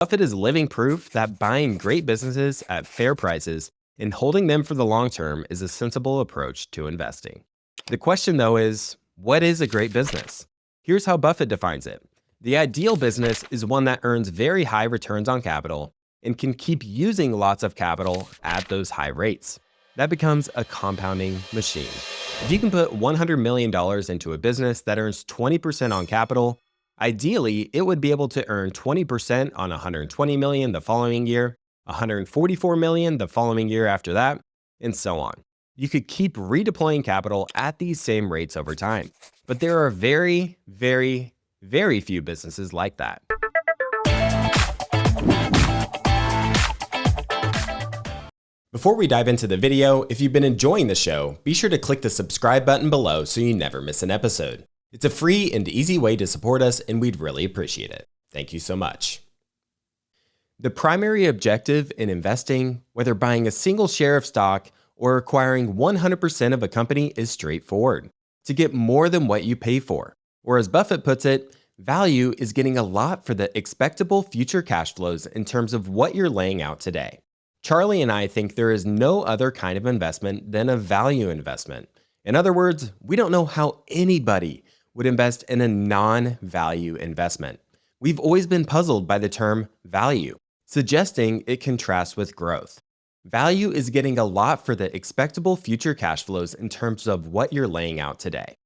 Buffett is living proof that buying great businesses at fair prices and holding them for the long term is a sensible approach to investing. The question, though, is what is a great business? Here's how Buffett defines it. The ideal business is one that earns very high returns on capital and can keep using lots of capital at those high rates. That becomes a compounding machine. If you can put $100 million into a business that earns 20% on capital, ideally, it would be able to earn 20% on $120 million the following year, $144 million the following year after that, and so on. You could keep redeploying capital at these same rates over time. But there are very, very, very few businesses like that. Before we dive into the video, if you've been enjoying the show, be sure to click the subscribe button below so you never miss an episode. It's a free and easy way to support us, and we'd really appreciate it. Thank you so much. The primary objective in investing, whether buying a single share of stock or acquiring 100% of a company, is straightforward: to get more than what you pay for. Or as Buffett puts it, value is getting a lot for the expectable future cash flows in terms of what you're laying out today. Charlie and I think there is no other kind of investment than a value investment. In other words, we don't know how anybody would invest in a non-value investment. We've always been puzzled by the term value, suggesting it contrasts with growth. Value is getting a lot for the expectable future cash flows in terms of what you're laying out today.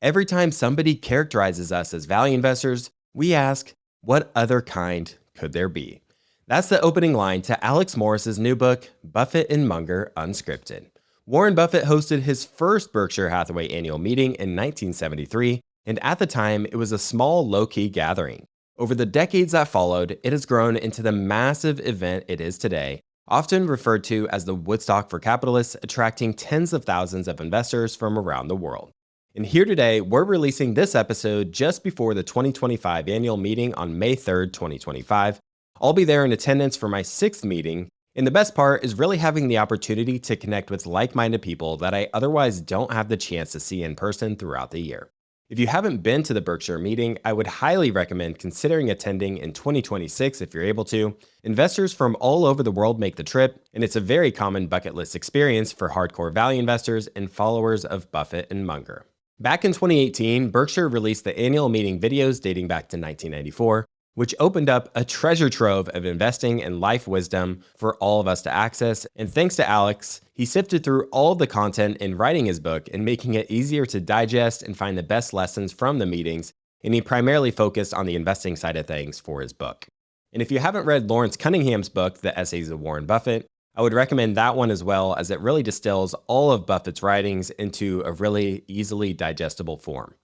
Every time somebody characterizes us as value investors, we ask, what other kind could there be? That's the opening line to Alex Morris's new book, Buffett and Munger Unscripted. Warren Buffett hosted his first Berkshire Hathaway annual meeting in 1973, and at the time, it was a small, low-key gathering. Over the decades that followed, it has grown into the massive event it is today, often referred to as the Woodstock for capitalists, attracting tens of thousands of investors from around the world. And here today, we're releasing this episode just before the 2025 annual meeting on May 3rd, 2025. I'll be there in attendance for my 6th meeting, and the best part is really having the opportunity to connect with like-minded people that I otherwise don't have the chance to see in person throughout the year. If you haven't been to the Berkshire meeting, I would highly recommend considering attending in 2026 if you're able to. Investors from all over the world make the trip, and it's a very common bucket list experience for hardcore value investors and followers of Buffett and Munger. Back in 2018, Berkshire released the annual meeting videos dating back to 1994, which opened up a treasure trove of investing and life wisdom for all of us to access. And thanks to Alex, he sifted through all of the content in writing his book and making it easier to digest and find the best lessons from the meetings. And he primarily focused on the investing side of things for his book. And if you haven't read Lawrence Cunningham's book, The Essays of Warren Buffett, I would recommend that one as well, as it really distills all of Buffett's writings into a really easily digestible form.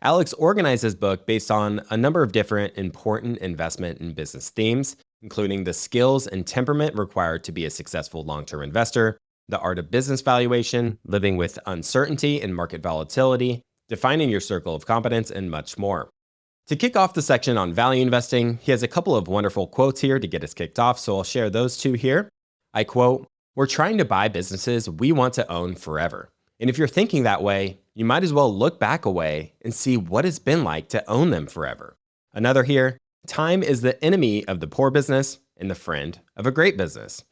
Alex organized his book based on a number of different important investment and business themes, including the skills and temperament required to be a successful long-term investor, the art of business valuation, living with uncertainty and market volatility, defining your circle of competence, and much more. To kick off the section on value investing, he has a couple of wonderful quotes here to get us kicked off, so I'll share those two here. I quote, "We're trying to buy businesses we want to own forever. And if you're thinking that way, you might as well look back a way and see what it's been like to own them forever." Another here, "Time is the enemy of the poor business and the friend of a great business."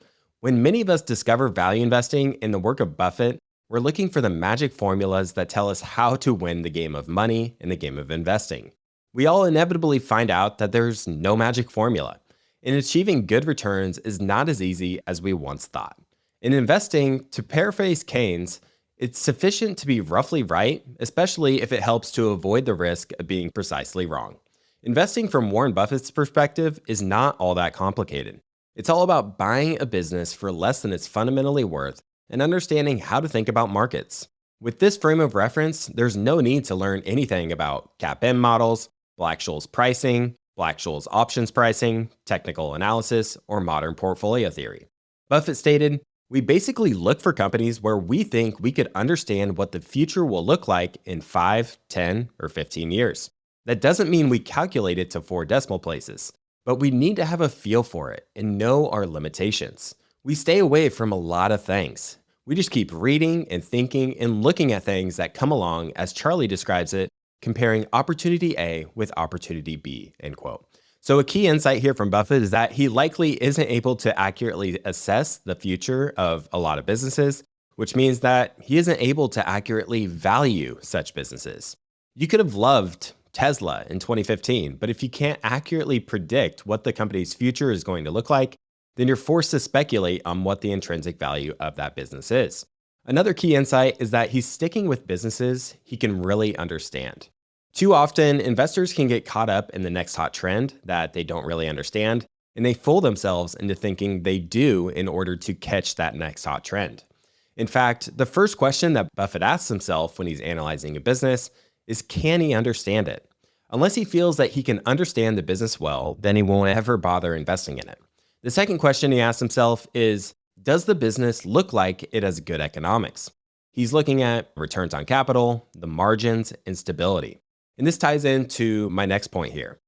When many of us discover value investing in the work of Buffett, we're looking for the magic formulas that tell us how to win the game of money and the game of investing. We all inevitably find out that there's no magic formula, and achieving good returns is not as easy as we once thought. In investing, to paraphrase Keynes, it's sufficient to be roughly right, especially if it helps to avoid the risk of being precisely wrong. Investing from Warren Buffett's perspective is not all that complicated. It's all about buying a business for less than it's fundamentally worth and understanding how to think about markets. With this frame of reference, there's no need to learn anything about CAPM models, Black-Scholes pricing, Black-Scholes options pricing, technical analysis, or modern portfolio theory. Buffett stated, "We basically look for companies where we think we could understand what the future will look like in 5, 10, or 15 years. That doesn't mean we calculate it to 4 decimal places, but we need to have a feel for it and know our limitations. We stay away from a lot of things. We just keep reading and thinking and looking at things that come along, as Charlie describes it, comparing opportunity A with opportunity B," end quote. So a key insight here from Buffett is that he likely isn't able to accurately assess the future of a lot of businesses, which means that he isn't able to accurately value such businesses. You could have loved Tesla in 2015, but if you can't accurately predict what the company's future is going to look like, then you're forced to speculate on what the intrinsic value of that business is. Another key insight is that he's sticking with businesses he can really understand. Too often, investors can get caught up in the next hot trend that they don't really understand, and they fool themselves into thinking they do in order to catch that next hot trend. In fact, the first question that Buffett asks himself when he's analyzing a business is, can he understand it? Unless he feels that he can understand the business well, then he won't ever bother investing in it. The second question he asks himself is, does the business look like it has good economics? He's looking at returns on capital, the margins, and stability. And this ties into my next point here.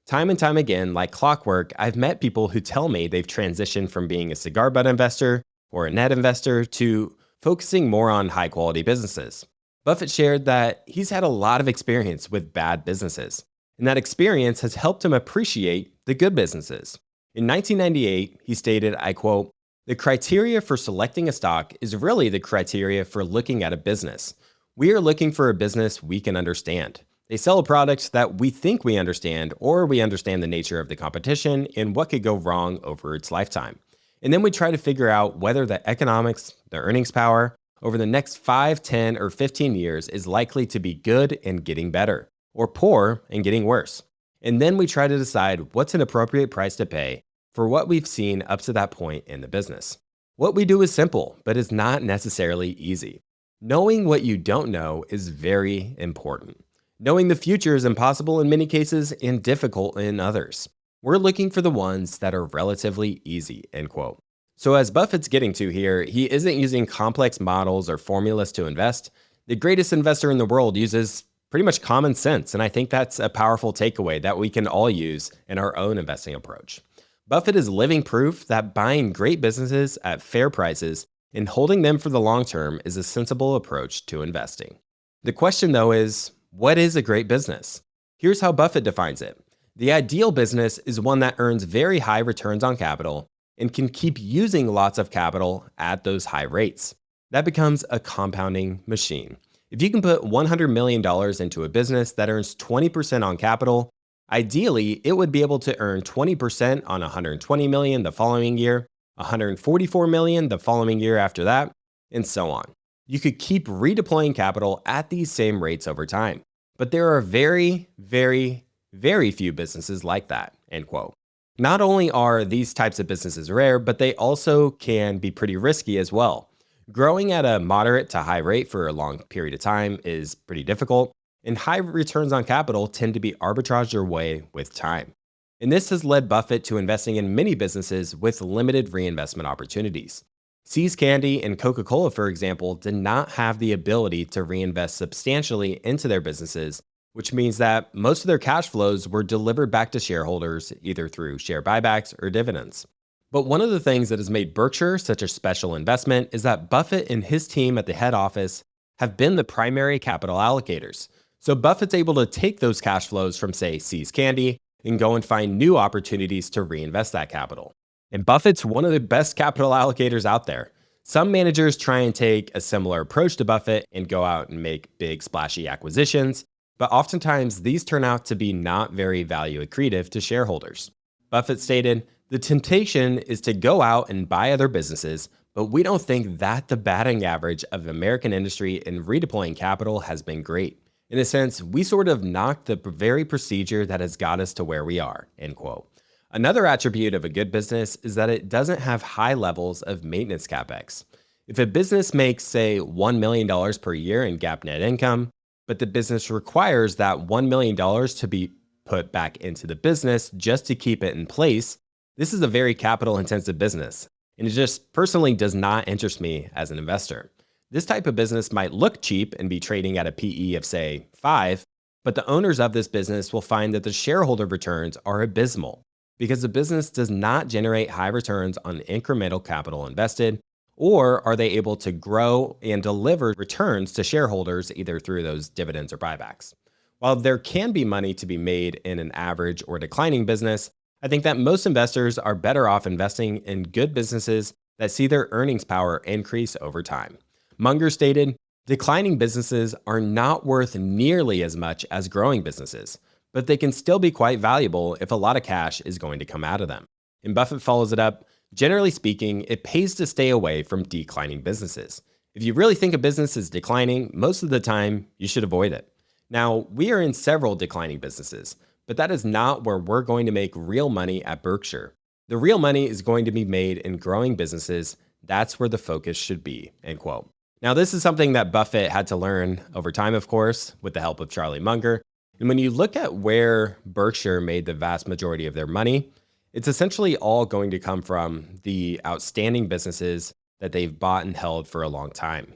Time and time again, like clockwork, I've met people who tell me they've transitioned from being a cigar butt investor or a net investor to focusing more on high quality businesses. Buffett shared that he's had a lot of experience with bad businesses, and that experience has helped him appreciate the good businesses. In 1998, he stated, I quote, "The criteria for selecting a stock is really the criteria for looking at a business. We are looking for a business we can understand. They sell a product that we think we understand, or we understand the nature of the competition and what could go wrong over its lifetime. And then we try to figure out whether the economics, the earnings power, over the next 5, 10, or 15 years is likely to be good and getting better, or poor and getting worse. And then we try to decide what's an appropriate price to pay for what we've seen up to that point in the business. What we do is simple, but is not necessarily easy. Knowing what you don't know is very important. Knowing the future is impossible in many cases and difficult in others. We're looking for the ones that are relatively easy," end quote. So as Buffett's getting to here, he isn't using complex models or formulas to invest. The greatest investor in the world uses pretty much common sense, and I think that's a powerful takeaway that we can all use in our own investing approach. Buffett is living proof that buying great businesses at fair prices and holding them for the long term is a sensible approach to investing. The question though is, what is a great business? Here's how Buffett defines it. The ideal business is one that earns very high returns on capital and can keep using lots of capital at those high rates. That becomes a compounding machine. If you can put $100 million into a business that earns 20% on capital, ideally, it would be able to earn 20% on $120 million the following year, $144 million the following year after that, and so on. You could keep redeploying capital at these same rates over time. But there are very, very, very few businesses like that, end quote. Not only are these types of businesses rare, but they also can be pretty risky as well. Growing at a moderate to high rate for a long period of time is pretty difficult, and high returns on capital tend to be arbitraged your way with time. And this has led Buffett to investing in many businesses with limited reinvestment opportunities. See's Candy and Coca-Cola, for example, did not have the ability to reinvest substantially into their businesses, which means that most of their cash flows were delivered back to shareholders either through share buybacks or dividends. But one of the things that has made Berkshire such a special investment is that Buffett and his team at the head office have been the primary capital allocators. So Buffett's able to take those cash flows from, say, See's Candy and go and find new opportunities to reinvest that capital. And Buffett's one of the best capital allocators out there. Some managers try and take a similar approach to Buffett and go out and make big splashy acquisitions, but oftentimes these turn out to be not very value accretive to shareholders. Buffett stated, "The temptation is to go out and buy other businesses, but we don't think that the batting average of American industry in redeploying capital has been great. In a sense, we sort of knocked the very procedure that has got us to where we are," end quote. Another attribute of a good business is that it doesn't have high levels of maintenance capex. If a business makes, say, $1 million per year in GAAP net income, but the business requires that $1 million to be put back into the business just to keep it in place, this is a very capital intensive business, and it just personally does not interest me as an investor. This type of business might look cheap and be trading at a PE of, say, 5, but the owners of this business will find that the shareholder returns are abysmal, because the business does not generate high returns on incremental capital invested, or are they able to grow and deliver returns to shareholders either through those dividends or buybacks. While there can be money to be made in an average or declining business, I think that most investors are better off investing in good businesses that see their earnings power increase over time. Munger stated, declining businesses are not worth nearly as much as growing businesses, but they can still be quite valuable if a lot of cash is going to come out of them. And Buffett follows it up, generally speaking, it pays to stay away from declining businesses. If you really think a business is declining, most of the time, you should avoid it. Now, we are in several declining businesses, but that is not where we're going to make real money at Berkshire. The real money is going to be made in growing businesses. That's where the focus should be, end quote. Now, this is something that Buffett had to learn over time, of course, with the help of Charlie Munger. And when you look at where Berkshire made the vast majority of their money, it's essentially all going to come from the outstanding businesses that they've bought and held for a long time.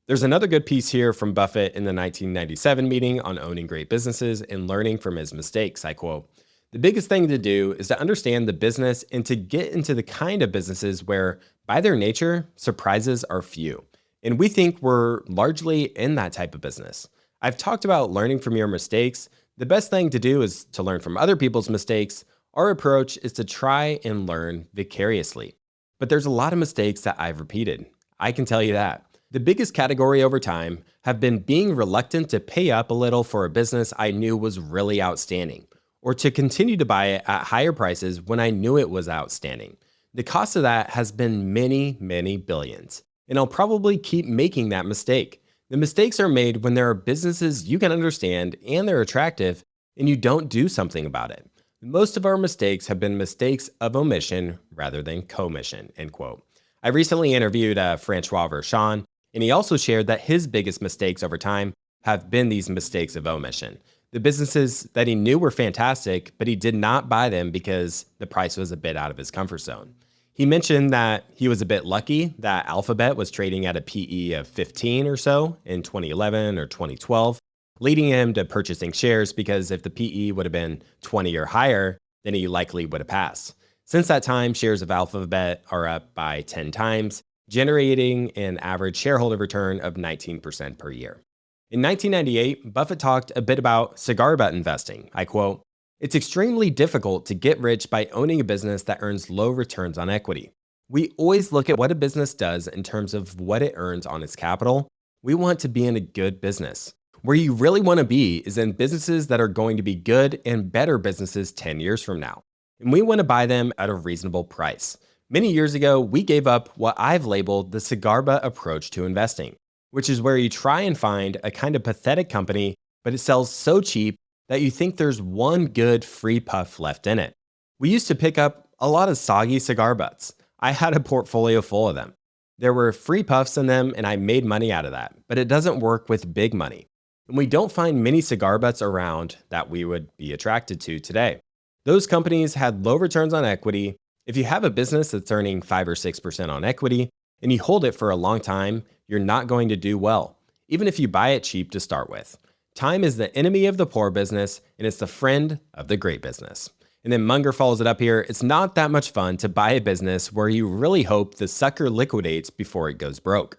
There's another good piece here from Buffett in the 1997 meeting on owning great businesses and learning from his mistakes. I quote, "The biggest thing to do is to understand the business and to get into the kind of businesses where, by their nature, surprises are few. And we think we're largely in that type of business. I've talked about learning from your mistakes. The best thing to do is to learn from other people's mistakes. Our approach is to try and learn vicariously. But there's a lot of mistakes that I've repeated. I can tell you that. The biggest category over time have been being reluctant to pay up a little for a business I knew was really outstanding, or to continue to buy it at higher prices when I knew it was outstanding. The cost of that has been many, many billions, and I'll probably keep making that mistake. The mistakes are made when there are businesses you can understand and they're attractive, and you don't do something about it. Most of our mistakes have been mistakes of omission rather than commission," end quote. I recently interviewed Francois Verchon, and he also shared that his biggest mistakes over time have been these mistakes of omission. The businesses that he knew were fantastic, but he did not buy them because the price was a bit out of his comfort zone. He mentioned that he was a bit lucky that Alphabet was trading at a PE of 15 or so in 2011 or 2012, leading him to purchasing shares because if the PE would have been 20 or higher, then he likely would have passed. Since that time, shares of Alphabet are up by 10 times, generating an average shareholder return of 19% per year. In 1998, Buffett talked a bit about cigar butt investing. I quote, "It's extremely difficult to get rich by owning a business that earns low returns on equity. We always look at what a business does in terms of what it earns on its capital. We want to be in a good business. Where you really want to be is in businesses that are going to be good and better businesses 10 years from now. And we want to buy them at a reasonable price. Many years ago, we gave up what I've labeled the cigar butt approach to investing, which is where you try and find a kind of pathetic company, but it sells so cheap that you think there's one good free puff left in it. We used to pick up a lot of soggy cigar butts. I had a portfolio full of them. There were free puffs in them, and I made money out of that, but it doesn't work with big money. And we don't find many cigar butts around that we would be attracted to today. Those companies had low returns on equity. If you have a business that's earning 5 or 6% on equity and you hold it for a long time, you're not going to do well, even if you buy it cheap to start with. Time is the enemy of the poor business, and it's the friend of the great business." And then Munger follows it up here. "It's not that much fun to buy a business where you really hope the sucker liquidates before it goes broke."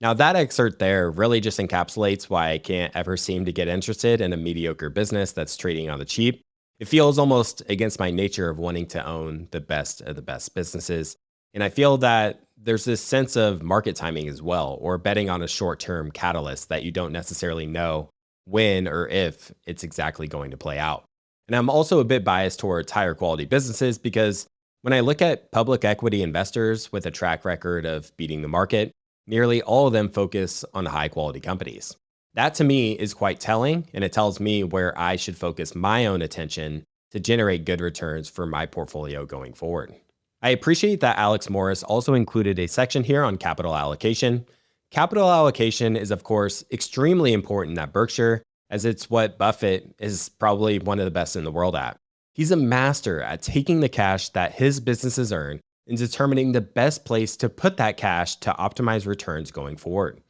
Now, that excerpt there really just encapsulates why I can't ever seem to get interested in a mediocre business that's trading on the cheap. It feels almost against my nature of wanting to own the best of the best businesses. And I feel that there's this sense of market timing as well, or betting on a short-term catalyst that you don't necessarily know when or if it's exactly going to play out. And I'm also a bit biased towards higher quality businesses because when I look at public equity investors with a track record of beating the market, nearly all of them focus on high quality companies. That to me is quite telling, and it tells me where I should focus my own attention to generate good returns for my portfolio going forward. I appreciate that Alex Morris also included a section here on capital allocation. Capital allocation is, of course, extremely important at Berkshire, as it's what Buffett is probably one of the best in the world at. He's a master at taking the cash that his businesses earn and determining the best place to put that cash to optimize returns going forward.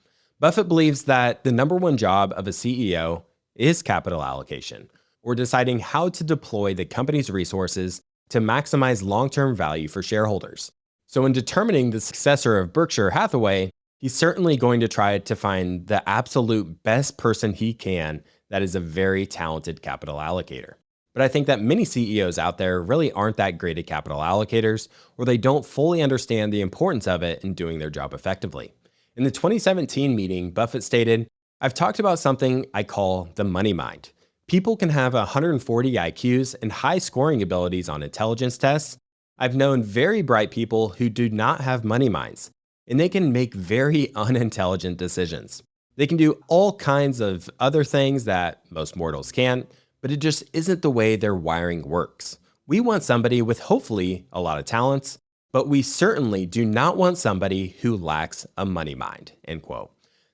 Buffett believes that the number one job of a CEO is capital allocation, or deciding how to deploy the company's resources to maximize long-term value for shareholders. So in determining the successor of Berkshire Hathaway, he's certainly going to try to find the absolute best person he can that is a very talented capital allocator. But I think that many CEOs out there really aren't that great at capital allocators, or they don't fully understand the importance of it in doing their job effectively. In the 2017 meeting, Buffett stated, "I've talked about something I call the money mind. People can have 140 IQs and high scoring abilities on intelligence tests. I've known very bright people who do not have money minds, and they can make very unintelligent decisions. They can do all kinds of other things that most mortals can't, but it just isn't the way their wiring works. We want somebody with hopefully a lot of talents, but we certainly do not want somebody who lacks a money mind." End quote.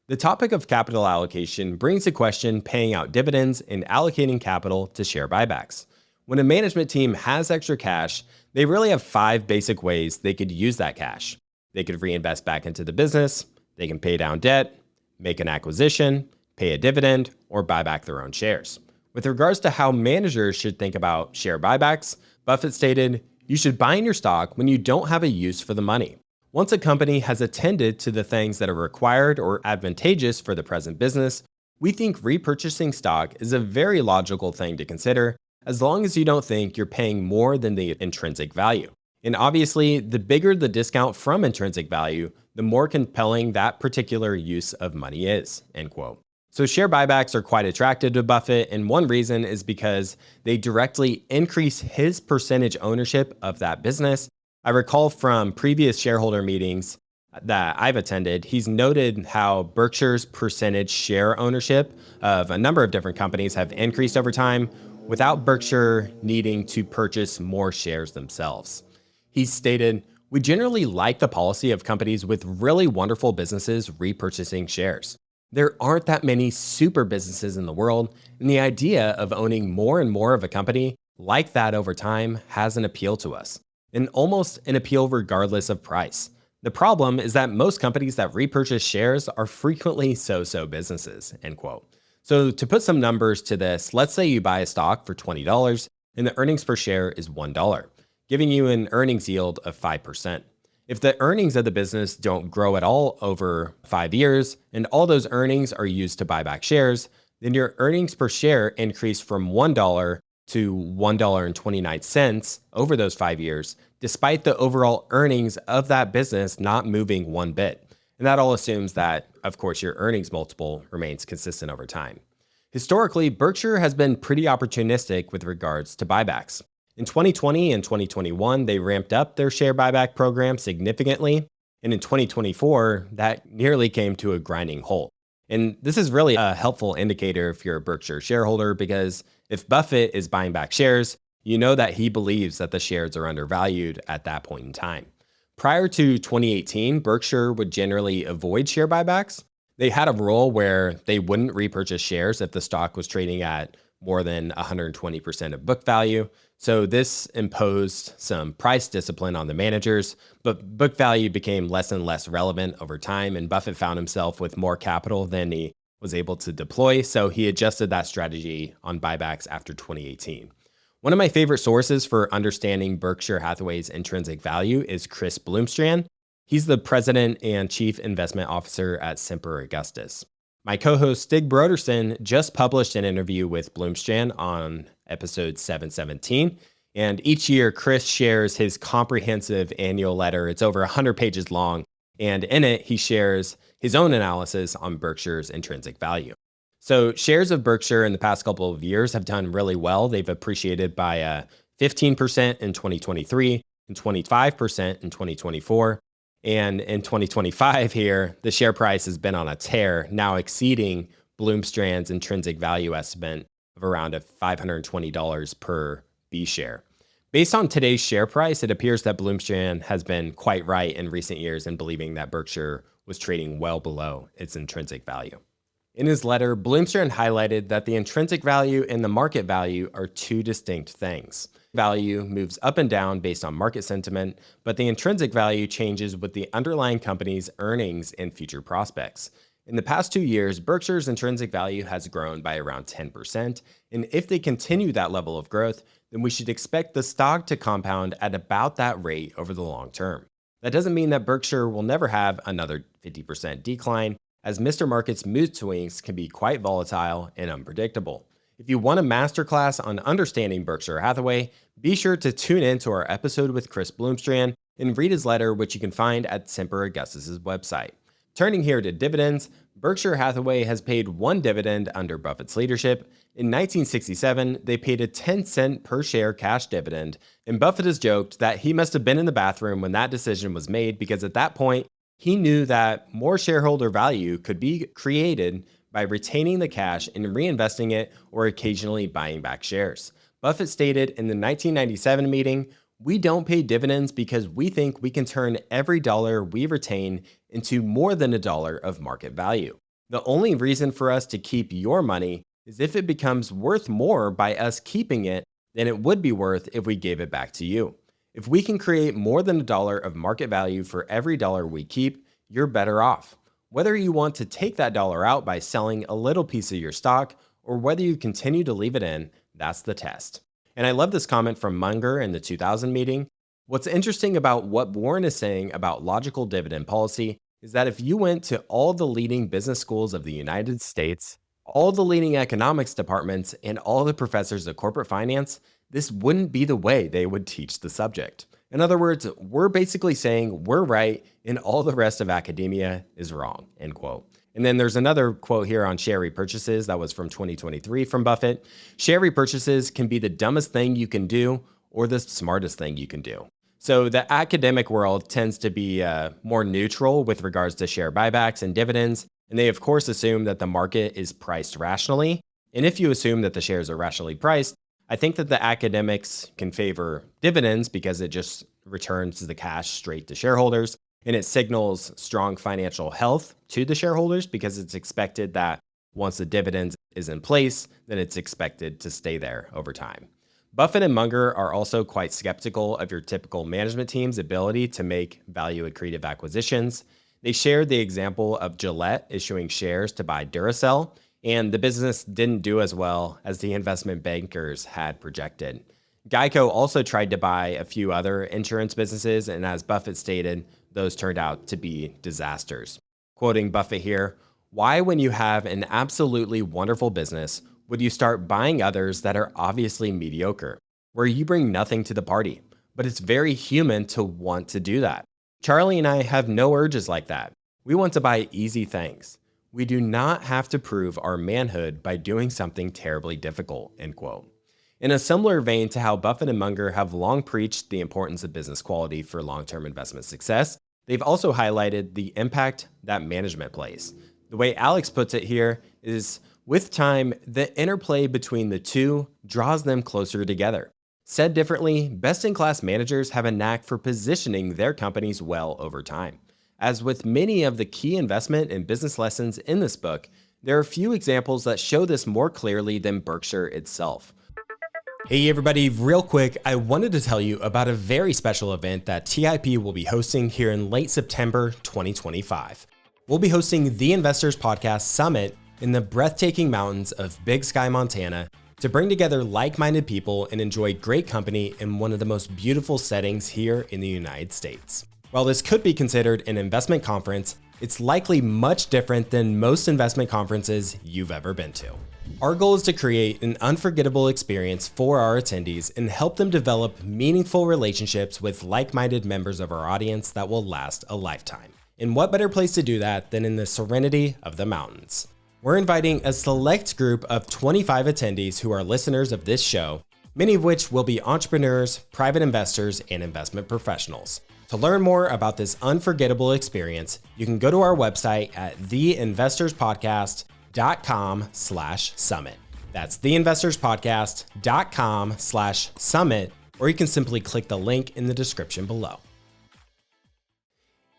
The topic of capital allocation brings to question paying out dividends and allocating capital to share buybacks. When a management team has extra cash, they really have 5 basic ways they could use that cash. They could reinvest back into the business, they can pay down debt, make an acquisition, pay a dividend, or buy back their own shares. With regards to how managers should think about share buybacks, Buffett stated, "You should buy in your stock when you don't have a use for the money. Once a company has attended to the things that are required or advantageous for the present business, we think repurchasing stock is a very logical thing to consider, as long as you don't think you're paying more than the intrinsic value. And obviously, the bigger the discount from intrinsic value, the more compelling that particular use of money is." End quote. So share buybacks are quite attractive to Buffett, and one reason is because they directly increase his percentage ownership of that business. I recall from previous shareholder meetings that I've attended, he's noted how Berkshire's percentage share ownership of a number of different companies have increased over time without Berkshire needing to purchase more shares themselves. He stated, "We generally like the policy of companies with really wonderful businesses repurchasing shares. There aren't that many super businesses in the world, and the idea of owning more and more of a company like that over time has an appeal to us, and almost an appeal regardless of price. The problem is that most companies that repurchase shares are frequently so-so businesses." End quote. So to put some numbers to this, let's say you buy a stock for $20 and the earnings per share is $1, giving you an earnings yield of 5%. If the earnings of the business don't grow at all over 5 years, and all those earnings are used to buy back shares, then your earnings per share increase from $1 to $1.29 over those 5 years, despite the overall earnings of that business not moving one bit. And that all assumes that, of course, your earnings multiple remains consistent over time. Historically, Berkshire has been pretty opportunistic with regards to buybacks. In 2020 and 2021, they ramped up their share buyback program significantly. And in 2024, that nearly came to a grinding halt. And this is really a helpful indicator if you're a Berkshire shareholder, because if Buffett is buying back shares, you know that he believes that the shares are undervalued at that point in time. Prior to 2018, Berkshire would generally avoid share buybacks. They had a rule where they wouldn't repurchase shares if the stock was trading at more than 120% of book value. So this imposed some price discipline on the managers, but book value became less and less relevant over time, and Buffett found himself with more capital than he was able to deploy. So he adjusted that strategy on buybacks after 2018. One of my favorite sources for understanding Berkshire Hathaway's intrinsic value is Chris Bloomstrand. He's the president and chief investment officer at Semper Augustus. My co-host Stig Brodersen just published an interview with Bloomstrand on episode 717. And each year, Chris shares his comprehensive annual letter. It's over 100 pages long. And in it, he shares his own analysis on Berkshire's intrinsic value. So shares of Berkshire in the past couple of years have done really well. They've appreciated by 15% in 2023 and 25% in 2024. And in 2025 here, the share price has been on a tear, now exceeding Bloomstrand's intrinsic value estimate of around $520 per B share. Based on today's share price, it appears that Bloomstrand has been quite right in recent years in believing that Berkshire was trading well below its intrinsic value. In his letter, Bloomstrand highlighted that the intrinsic value and the market value are two distinct things. Value moves up and down based on market sentiment, but the intrinsic value changes with the underlying company's earnings and future prospects. In the past 2 years, Berkshire's intrinsic value has grown by around 10%, and if they continue that level of growth, then we should expect the stock to compound at about that rate over the long term. That doesn't mean that Berkshire will never have another 50% decline, as Mr. Market's mood swings can be quite volatile and unpredictable. If you want a masterclass on understanding Berkshire Hathaway, be sure to tune in to our episode with Chris Bloomstrand and read his letter, which you can find at Semper Augustus' website. Turning here to dividends, Berkshire Hathaway has paid one dividend under Buffett's leadership. In 1967, they paid a 10-cent per share cash dividend, and Buffett has joked that he must have been in the bathroom when that decision was made because at that point, he knew that more shareholder value could be created by retaining the cash and reinvesting it or occasionally buying back shares. Buffett stated in the 1997 meeting, "We don't pay dividends because we think we can turn every dollar we retain into more than a dollar of market value. The only reason for us to keep your money is if it becomes worth more by us keeping it than it would be worth if we gave it back to you. If we can create more than a dollar of market value for every dollar we keep, you're better off. Whether you want to take that dollar out by selling a little piece of your stock or whether you continue to leave it in, that's the test." And I love this comment from Munger in the 2000 meeting. What's interesting about what Warren is saying about logical dividend policy is that if you went to all the leading business schools of the United States, all the leading economics departments, and all the professors of corporate finance, this wouldn't be the way they would teach the subject. In other words, we're basically saying we're right and all the rest of academia is wrong, end quote. And then there's another quote here on share repurchases that was from 2023 from Buffett. "Share repurchases can be the dumbest thing you can do or the smartest thing you can do." So the academic world tends to be more neutral with regards to share buybacks and dividends. And they, of course, assume that the market is priced rationally. And if you assume that the shares are rationally priced, I think that the academics can favor dividends because it just returns the cash straight to shareholders. And it signals strong financial health to the shareholders because it's expected that once the dividend is in place, then it's expected to stay there over time. Buffett and Munger are also quite skeptical of your typical management team's ability to make value accretive acquisitions. They shared the example of Gillette issuing shares to buy Duracell, and the business didn't do as well as the investment bankers had projected. Geico also tried to buy a few other insurance businesses, and as Buffett stated, those turned out to be disasters. Quoting Buffett here, "Why, when you have an absolutely wonderful business, would you start buying others that are obviously mediocre, where you bring nothing to the party? But it's very human to want to do that. Charlie and I have no urges like that. We want to buy easy things. We do not have to prove our manhood by doing something terribly difficult," end quote. In a similar vein to how Buffett and Munger have long preached the importance of business quality for long-term investment success, they've also highlighted the impact that management plays. The way Alex puts it here is, with time, the interplay between the two draws them closer together. Said differently, best-in-class managers have a knack for positioning their companies well over time. As with many of the key investment and business lessons in this book, there are few examples that show this more clearly than Berkshire itself. Hey everybody, real quick, I wanted to tell you about a very special event that TIP will be hosting here in late September 2025. We'll be hosting the Investors Podcast Summit in the breathtaking mountains of Big Sky, Montana, to bring together like-minded people and enjoy great company in one of the most beautiful settings here in the United States. While this could be considered an investment conference, it's likely much different than most investment conferences you've ever been to. Our goal is to create an unforgettable experience for our attendees and help them develop meaningful relationships with like-minded members of our audience that will last a lifetime. And what better place to do that than in the serenity of the mountains? We're inviting a select group of 25 attendees who are listeners of this show, many of which will be entrepreneurs, private investors, and investment professionals. To learn more about this unforgettable experience, you can go to our website at theinvestorspodcast.com/summit. That's theinvestorspodcast.com/summit, or you can simply click the link in the description below.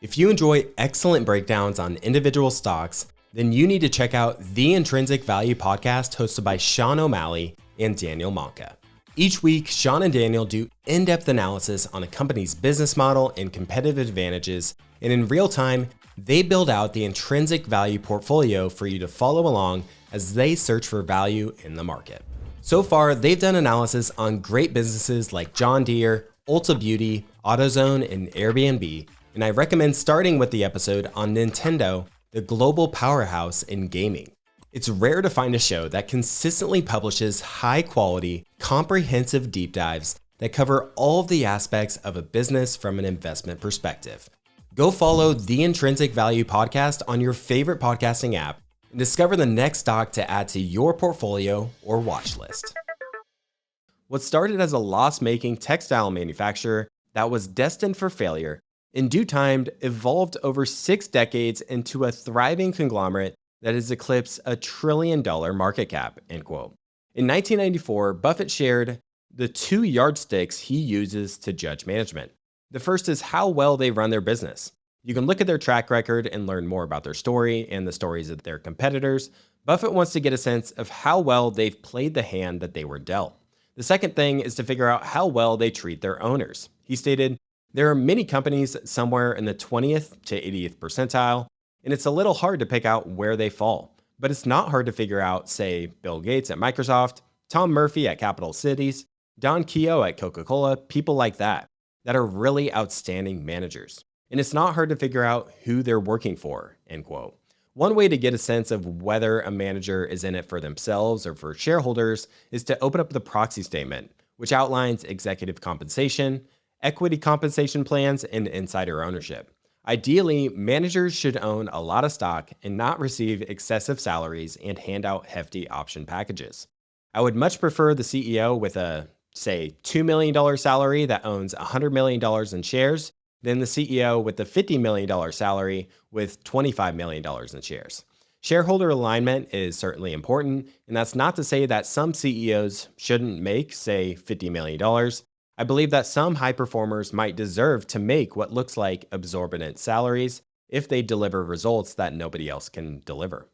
If you enjoy excellent breakdowns on individual stocks, then you need to check out the Intrinsic Value podcast hosted by Sean O'Malley and Daniel Monka. Each week, Sean and Daniel do in-depth analysis on a company's business model and competitive advantages, and in real time, they build out the intrinsic value portfolio for you to follow along as they search for value in the market. So far, they've done analysis on great businesses like John Deere, Ulta Beauty, AutoZone, and Airbnb, and I recommend starting with the episode on Nintendo the global powerhouse in gaming. It's rare to find a show that consistently publishes high-quality, comprehensive deep dives that cover all of the aspects of a business from an investment perspective. Go follow the Intrinsic Value Podcast on your favorite podcasting app and discover the next stock to add to your portfolio or watch list. What started as a loss-making textile manufacturer that was destined for failure, in due time evolved over 6 decades into a thriving conglomerate that has eclipsed $1 trillion market cap, end quote. In 1994, Buffett shared the 2 yardsticks he uses to judge management. The first is how well they run their business. You can look at their track record and learn more about their story and the stories of their competitors. Buffett wants to get a sense of how well they've played the hand that they were dealt. The second thing is to figure out how well they treat their owners. He stated, "There are many companies somewhere in the 20th to 80th percentile, and it's a little hard to pick out where they fall. But it's not hard to figure out, say, Bill Gates at Microsoft, Tom Murphy at Capital Cities, Don Keough at Coca-Cola, people like that are really outstanding managers. And it's not hard to figure out who they're working for," end quote. One way to get a sense of whether a manager is in it for themselves or for shareholders is to open up the proxy statement, which outlines executive compensation, equity compensation plans, and insider ownership. Ideally, managers should own a lot of stock and not receive excessive salaries and hand out hefty option packages. I would much prefer the CEO with a, say, $2 million salary that owns $100 million in shares than the CEO with the $50 million salary with $25 million in shares. Shareholder alignment is certainly important, and that's not to say that some CEOs shouldn't make, say, $50 million. I believe that some high performers might deserve to make what looks like exorbitant salaries if they deliver results that nobody else can deliver.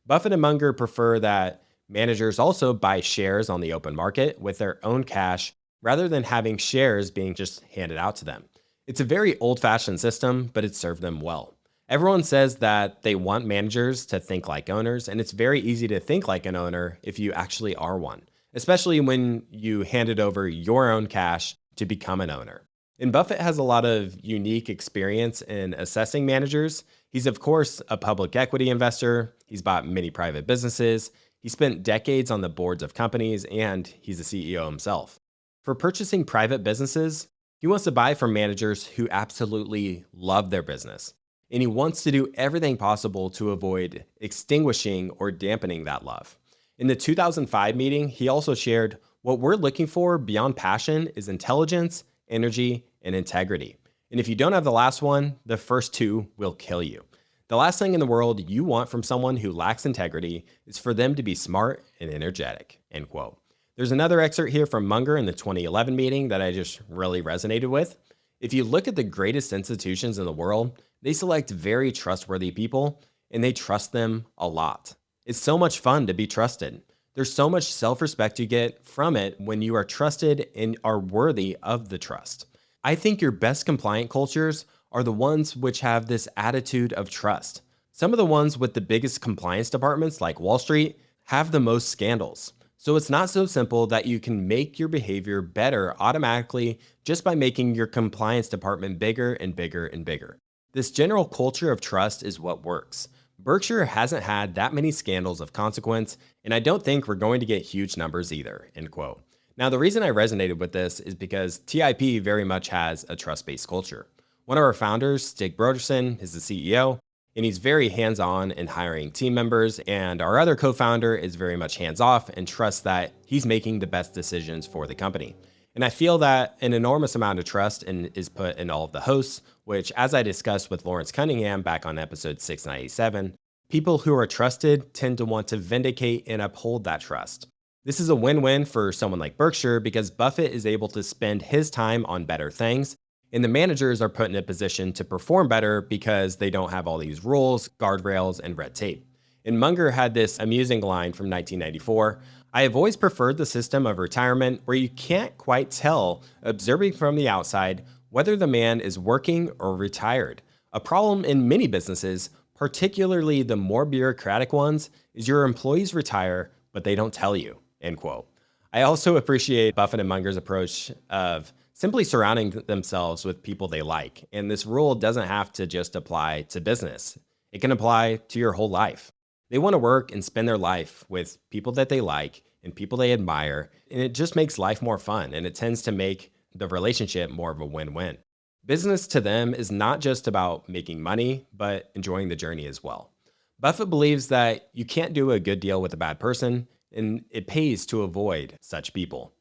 Buffett and Munger prefer that managers also buy shares on the open market with their own cash rather than having shares being just handed out to them. It's a very old-fashioned system, but it served them well. Everyone says that they want managers to think like owners, and it's very easy to think like an owner if you actually are one, especially when you handed over your own cash to become an owner. And Buffett has a lot of unique experience in assessing managers. He's, of course, a public equity investor. He's bought many private businesses. He spent decades on the boards of companies, and he's a CEO himself. For purchasing private businesses, he wants to buy from managers who absolutely love their business, and he wants to do everything possible to avoid extinguishing or dampening that love. In the 2005 meeting, he also shared, "What we're looking for beyond passion is intelligence, energy, and integrity. And if you don't have the last one, the first 2 will kill you. The last thing in the world you want from someone who lacks integrity is for them to be smart and energetic," end quote. There's another excerpt here from Munger in the 2011 meeting that I just really resonated with. "If you look at the greatest institutions in the world, they select very trustworthy people, and they trust them a lot. It's so much fun to be trusted. There's so much self-respect you get from it when you are trusted and are worthy of the trust. I think your best compliant cultures are the ones which have this attitude of trust. Some of the ones with the biggest compliance departments, like Wall Street, have the most scandals. So it's not so simple that you can make your behavior better automatically just by making your compliance department bigger and bigger and bigger. This general culture of trust is what works. Berkshire hasn't had that many scandals of consequence, and I don't think we're going to get huge numbers either," end quote. Now, the reason I resonated with this is because TIP very much has a trust-based culture. One of our founders, Stig Brodersen, is the CEO, and he's very hands-on in hiring team members, and our other co-founder is very much hands-off and trusts that he's making the best decisions for the company. And I feel that an enormous amount of trust is put in all of the hosts, which, as I discussed with Lawrence Cunningham back on episode 697, people who are trusted tend to want to vindicate and uphold that trust. This is a win-win for someone like Berkshire because Buffett is able to spend his time on better things, and the managers are put in a position to perform better because they don't have all these rules, guardrails, and red tape. And Munger had this amusing line from 1994, "I have always preferred the system of retirement where you can't quite tell, observing from the outside, whether the man is working or retired. A problem in many businesses, particularly the more bureaucratic ones, is your employees retire, but they don't tell you," end quote. I also appreciate Buffett and Munger's approach of simply surrounding themselves with people they like. And this rule doesn't have to just apply to business. It can apply to your whole life. They want to work and spend their life with people that they like and people they admire, and it just makes life more fun, and it tends to make the relationship more of a win-win. Business to them is not just about making money, but enjoying the journey as well. Buffett believes that you can't do a good deal with a bad person, and it pays to avoid such people.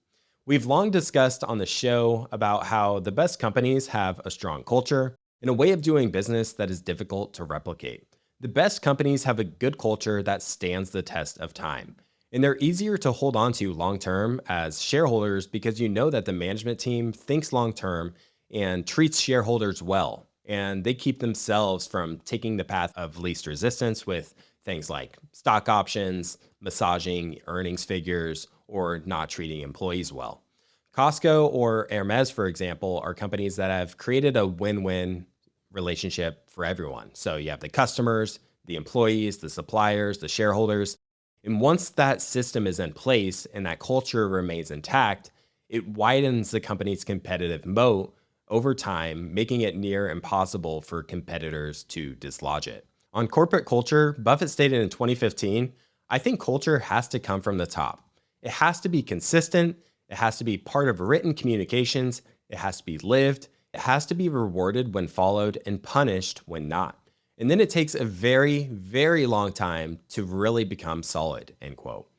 We've long discussed on the show about how the best companies have a strong culture and a way of doing business that is difficult to replicate. The best companies have a good culture that stands the test of time, and they're easier to hold on to long term as shareholders because you know that the management team thinks long term and treats shareholders well, and they keep themselves from taking the path of least resistance with things like stock options, massaging earnings figures, or not treating employees well. Costco or Hermes, for example, are companies that have created a win-win relationship for everyone. So you have the customers, the employees, the suppliers, the shareholders. And once that system is in place and that culture remains intact, it widens the company's competitive moat over time, making it near impossible for competitors to dislodge it. On corporate culture, Buffett stated in 2015, I think culture has to come from the top. It has to be consistent. It has to be part of written communications. It has to be lived. It has to be rewarded when followed and punished when not. And then it takes a very, very long time to really become solid, end quote.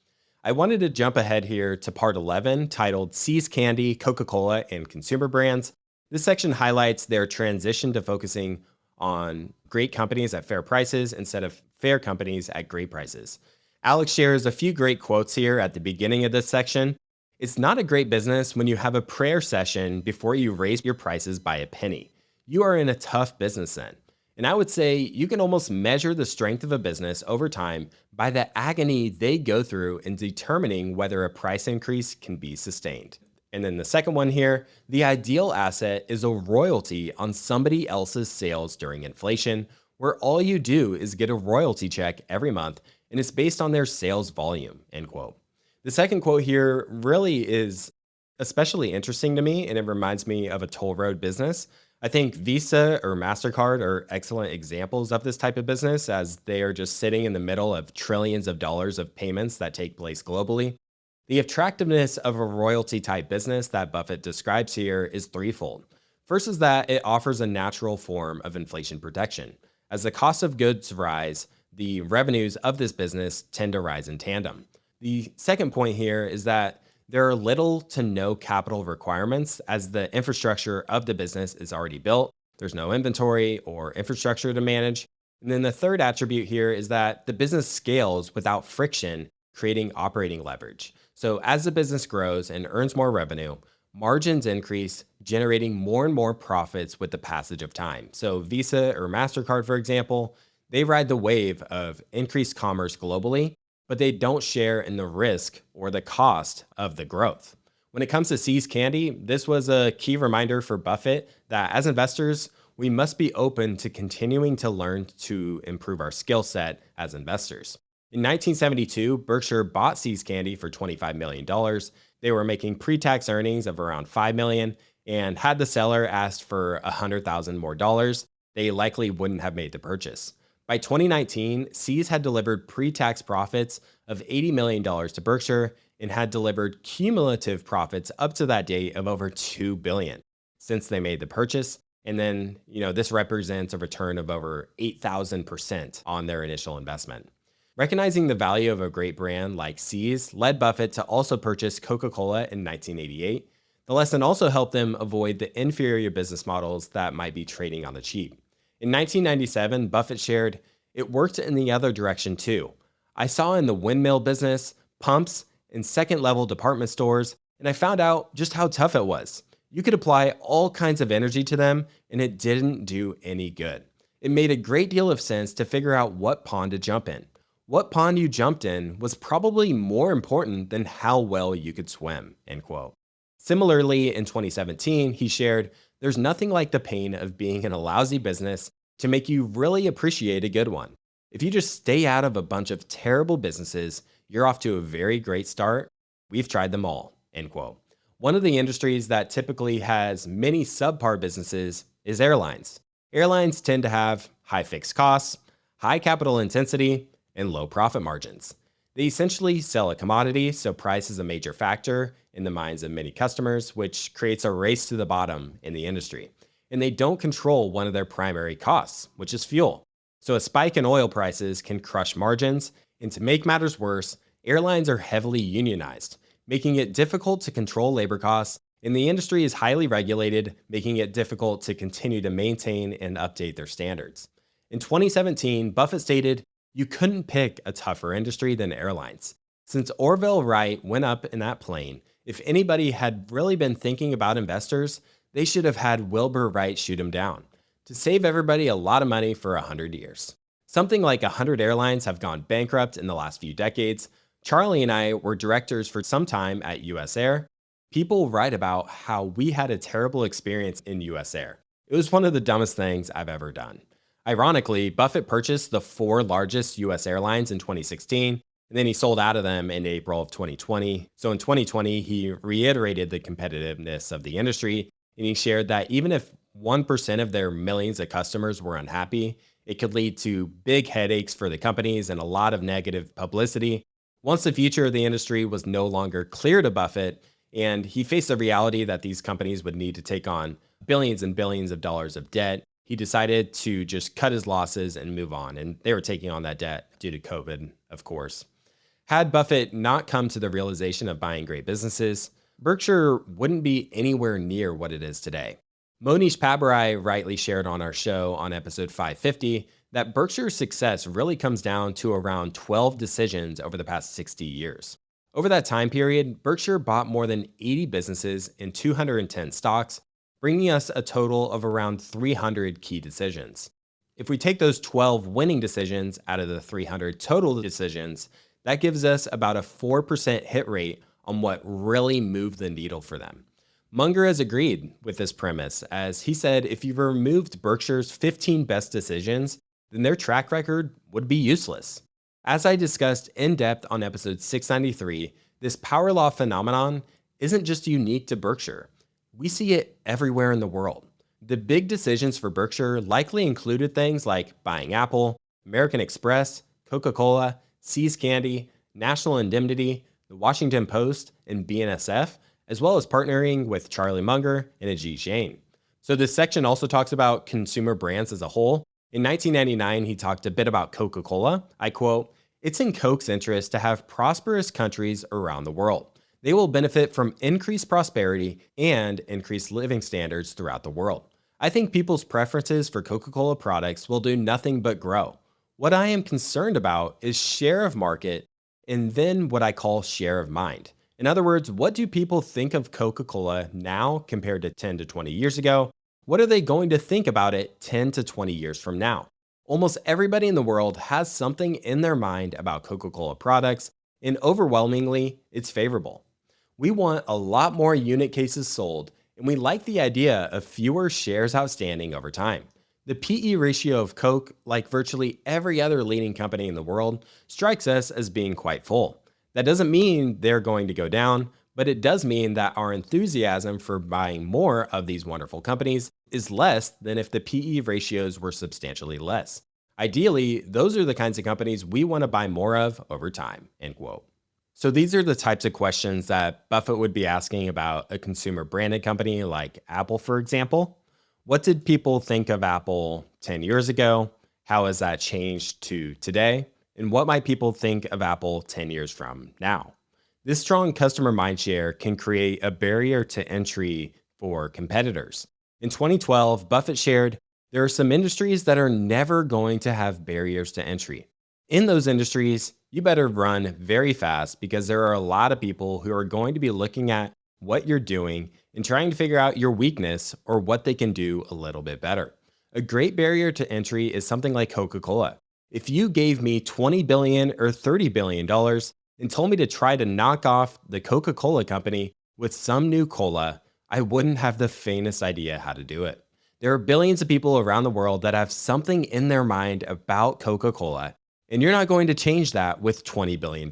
I wanted to jump ahead here to part 11 titled See's Candy, Coca-Cola, and Consumer Brands. This section highlights their transition to focusing on great companies at fair prices instead of fair companies at great prices. Alex shares a few great quotes here at the beginning of this section. It's not a great business when you have a prayer session before you raise your prices by a penny. You are in a tough business then. And I would say you can almost measure the strength of a business over time by the agony they go through in determining whether a price increase can be sustained. And then the second one here, the ideal asset is a royalty on somebody else's sales during inflation, where all you do is get a royalty check every month, and it's based on their sales volume, end quote. The second quote here really is especially interesting to me, and it reminds me of a toll road business. I think Visa or MasterCard are excellent examples of this type of business, as they are just sitting in the middle of trillions of dollars of payments that take place globally. The attractiveness of a royalty type business that Buffett describes here is threefold. First is that it offers a natural form of inflation protection. As the cost of goods rise, the revenues of this business tend to rise in tandem. The second point here is that there are little to no capital requirements as the infrastructure of the business is already built. There's no inventory or infrastructure to manage. And then the third attribute here is that the business scales without friction, creating operating leverage. So as the business grows and earns more revenue, margins increase, generating more and more profits with the passage of time. So Visa or MasterCard, for example, they ride the wave of increased commerce globally, but they don't share in the risk or the cost of the growth. When it comes to See's Candy, this was a key reminder for Buffett that as investors, we must be open to continuing to learn to improve our skill set as investors. In 1972, Berkshire bought See's Candy for $25 million. They were making pre-tax earnings of around $5 million, and had the seller asked for $100,000 more dollars, they likely wouldn't have made the purchase. By 2019, See's had delivered pre-tax profits of $80 million to Berkshire and had delivered cumulative profits up to that date of over $2 billion since they made the purchase. And then, this represents a return of over 8,000% on their initial investment. Recognizing the value of a great brand like See's led Buffett to also purchase Coca-Cola in 1988. The lesson also helped them avoid the inferior business models that might be trading on the cheap. In 1997, Buffett shared, "It worked in the other direction too. I saw in the windmill business, pumps, and second-level department stores, and I found out just how tough it was. You could apply all kinds of energy to them, and it didn't do any good. It made a great deal of sense to figure out what pond to jump in. What pond you jumped in was probably more important than how well you could swim," end quote. Similarly, in 2017, he shared, "There's nothing like the pain of being in a lousy business to make you really appreciate a good one. If you just stay out of a bunch of terrible businesses, you're off to a very great start. We've tried them all," end quote. One of the industries that typically has many subpar businesses is airlines. Airlines tend to have high fixed costs, high capital intensity, and low profit margins. They essentially sell a commodity, so price is a major factor in the minds of many customers, which creates a race to the bottom in the industry. And they don't control one of their primary costs, which is fuel. So a spike in oil prices can crush margins, and to make matters worse, airlines are heavily unionized, making it difficult to control labor costs, and the industry is highly regulated, making it difficult to continue to maintain and update their standards. In 2017, Buffett stated, "You couldn't pick a tougher industry than airlines." Since Orville Wright went up in that plane, if anybody had really been thinking about investors, they should have had Wilbur Wright shoot him down to save everybody a lot of money for 100 years. Something like 100 airlines have gone bankrupt in the last few decades. Charlie and I were directors for some time at US Air. People write about how we had a terrible experience in US Air. It was one of the dumbest things I've ever done. Ironically, Buffett purchased the 4 largest US airlines in 2016, and then he sold out of them in April of 2020. So in 2020, he reiterated the competitiveness of the industry, and he shared that even if 1% of their millions of customers were unhappy, it could lead to big headaches for the companies and a lot of negative publicity. Once the future of the industry was no longer clear to Buffett, and he faced the reality that these companies would need to take on billions and billions of dollars of debt, he decided to just cut his losses and move on. And they were taking on that debt due to COVID, of course. Had Buffett not come to the realization of buying great businesses, Berkshire wouldn't be anywhere near what it is today. Monish Pabrai rightly shared on our show on episode 550 that Berkshire's success really comes down to around 12 decisions over the past 60 years. Over that time period, Berkshire bought more than 80 businesses and 210 stocks, bringing us a total of around 300 key decisions. If we take those 12 winning decisions out of the 300 total decisions, that gives us about a 4% hit rate on what really moved the needle for them. Munger has agreed with this premise, as he said if you removed Berkshire's 15 best decisions, then their track record would be useless. As I discussed in depth on episode 693, this power law phenomenon isn't just unique to Berkshire. We see it everywhere in the world. The big decisions for Berkshire likely included things like buying Apple, American Express, Coca-Cola, See's Candy, National Indemnity, the Washington Post, and BNSF, as well as partnering with Charlie Munger and Ajit Jain. So this section also talks about consumer brands as a whole. In 1999, he talked a bit about Coca-Cola. I quote, "It's in Coke's interest to have prosperous countries around the world. They will benefit from increased prosperity and increased living standards throughout the world. I think people's preferences for Coca-Cola products will do nothing but grow. What I am concerned about is share of market and then what I call share of mind. In other words, what do people think of Coca-Cola now compared to 10 to 20 years ago? What are they going to think about it 10 to 20 years from now? Almost everybody in the world has something in their mind about Coca-Cola products, and overwhelmingly, it's favorable. We want a lot more unit cases sold, and we like the idea of fewer shares outstanding over time. The PE ratio of Coke, like virtually every other leading company in the world, strikes us as being quite full. That doesn't mean they're going to go down, but it does mean that our enthusiasm for buying more of these wonderful companies is less than if the PE ratios were substantially less. Ideally, those are the kinds of companies we want to buy more of over time." End quote. So these are the types of questions that Buffett would be asking about a consumer branded company like Apple, for example. What did people think of Apple 10 years ago? How has that changed to today? And what might people think of Apple 10 years from now? This strong customer mindshare can create a barrier to entry for competitors. In 2012, Buffett shared, "There are some industries that are never going to have barriers to entry. In those industries, you better run very fast because there are a lot of people who are going to be looking at what you're doing and trying to figure out your weakness or what they can do a little bit better." A great barrier to entry is something like Coca-Cola. If you gave me $20 billion or $30 billion and told me to try to knock off the Coca-Cola company with some new cola, I wouldn't have the faintest idea how to do it. There are billions of people around the world that have something in their mind about Coca-Cola, and you're not going to change that with $20 billion,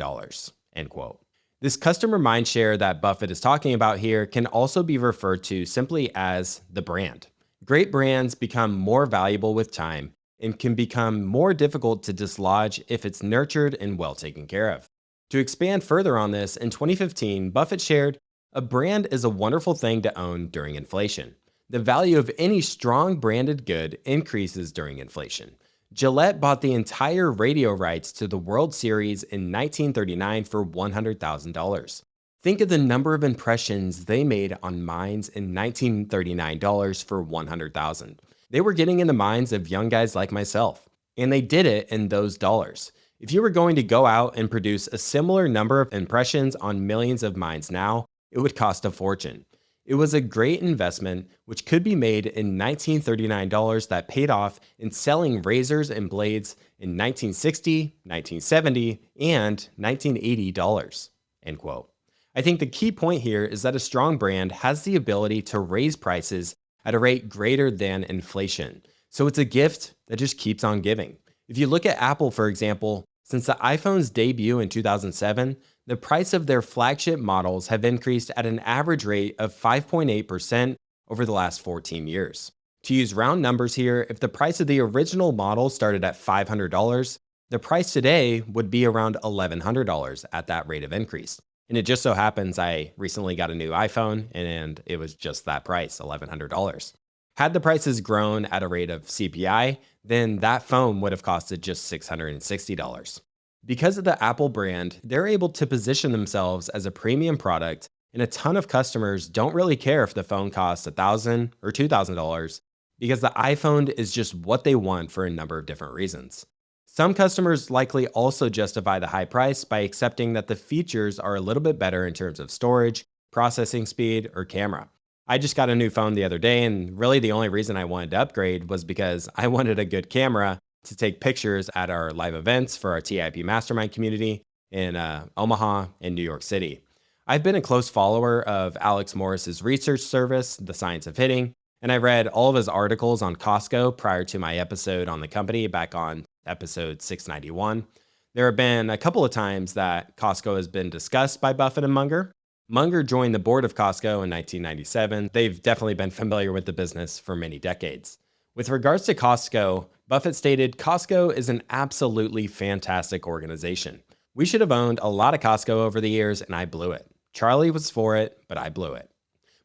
end quote. This customer mindshare that Buffett is talking about here can also be referred to simply as the brand. Great brands become more valuable with time, and can become more difficult to dislodge if it's nurtured and well taken care of. To expand further on this, in 2015, Buffett shared, "A brand is a wonderful thing to own during inflation. The value of any strong branded good increases during inflation. Gillette bought the entire radio rights to the World Series in 1939 for $100,000. Think of the number of impressions they made on minds in 1939 dollars for $100,000. They were getting in the minds of young guys like myself, and they did it in those dollars. If you were going to go out and produce a similar number of impressions on millions of minds now, it would cost a fortune. It was a great investment which could be made in 1939 dollars that paid off in selling razors and blades in 1960, 1970, and 1980 dollars." End quote. I think the key point here is that a strong brand has the ability to raise prices at a rate greater than inflation. So it's a gift that just keeps on giving. If you look at Apple, for example, since the iPhone's debut in 2007, the price of their flagship models have increased at an average rate of 5.8% over the last 14 years. To use round numbers here, if the price of the original model started at $500, the price today would be around $1,100 at that rate of increase. And it just so happens I recently got a new iPhone and it was just that price, $1,100. Had the prices grown at a rate of CPI, then that phone would have costed just $660. Because of the Apple brand, they're able to position themselves as a premium product, and a ton of customers don't really care if the phone costs $1,000 or $2,000 because the iPhone is just what they want for a number of different reasons. Some customers likely also justify the high price by accepting that the features are a little bit better in terms of storage, processing speed, or camera. I just got a new phone the other day, and really the only reason I wanted to upgrade was because I wanted a good camera to take pictures at our live events for our TIP Mastermind community in Omaha and New York City. I've been a close follower of Alex Morris's research service, The Science of Hitting, and I read all of his articles on Costco prior to my episode on the company back on episode 691. There have been a couple of times that Costco has been discussed by Buffett and Munger. Munger joined the board of Costco in 1997. They've definitely been familiar with the business for many decades. With regards to Costco, Buffett stated, "Costco is an absolutely fantastic organization. We should have owned a lot of Costco over the years, and I blew it. Charlie was for it, but I blew it."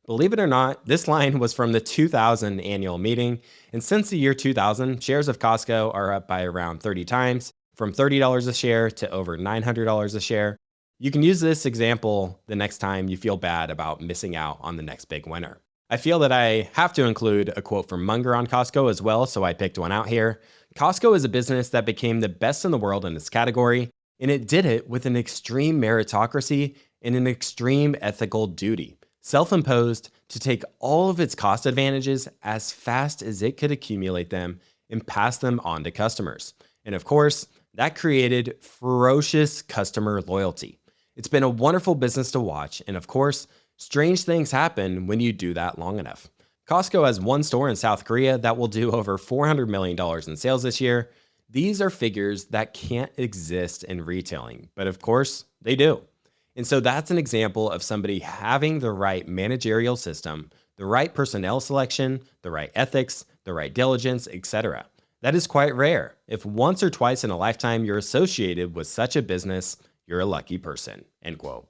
Believe it or not, this line was from the 2000 annual meeting, and since the year 2000, shares of Costco are up by around 30 times, from $30 a share to over $900 a share. You can use this example the next time you feel bad about missing out on the next big winner. I feel that I have to include a quote from Munger on Costco as well, so I picked one out here. "Costco is a business that became the best in the world in its category, and it did it with an extreme meritocracy and an extreme ethical duty, self-imposed, to take all of its cost advantages as fast as it could accumulate them and pass them on to customers. And of course, that created ferocious customer loyalty. It's been a wonderful business to watch, and of course, strange things happen when you do that long enough. Costco has one store in South Korea that will do over $400 million in sales this year. These are figures that can't exist in retailing, but of course, they do. And so that's an example of somebody having the right managerial system, the right personnel selection, the right ethics, the right diligence, etc. That is quite rare. If once or twice in a lifetime you're associated with such a business, you're a lucky person." End quote.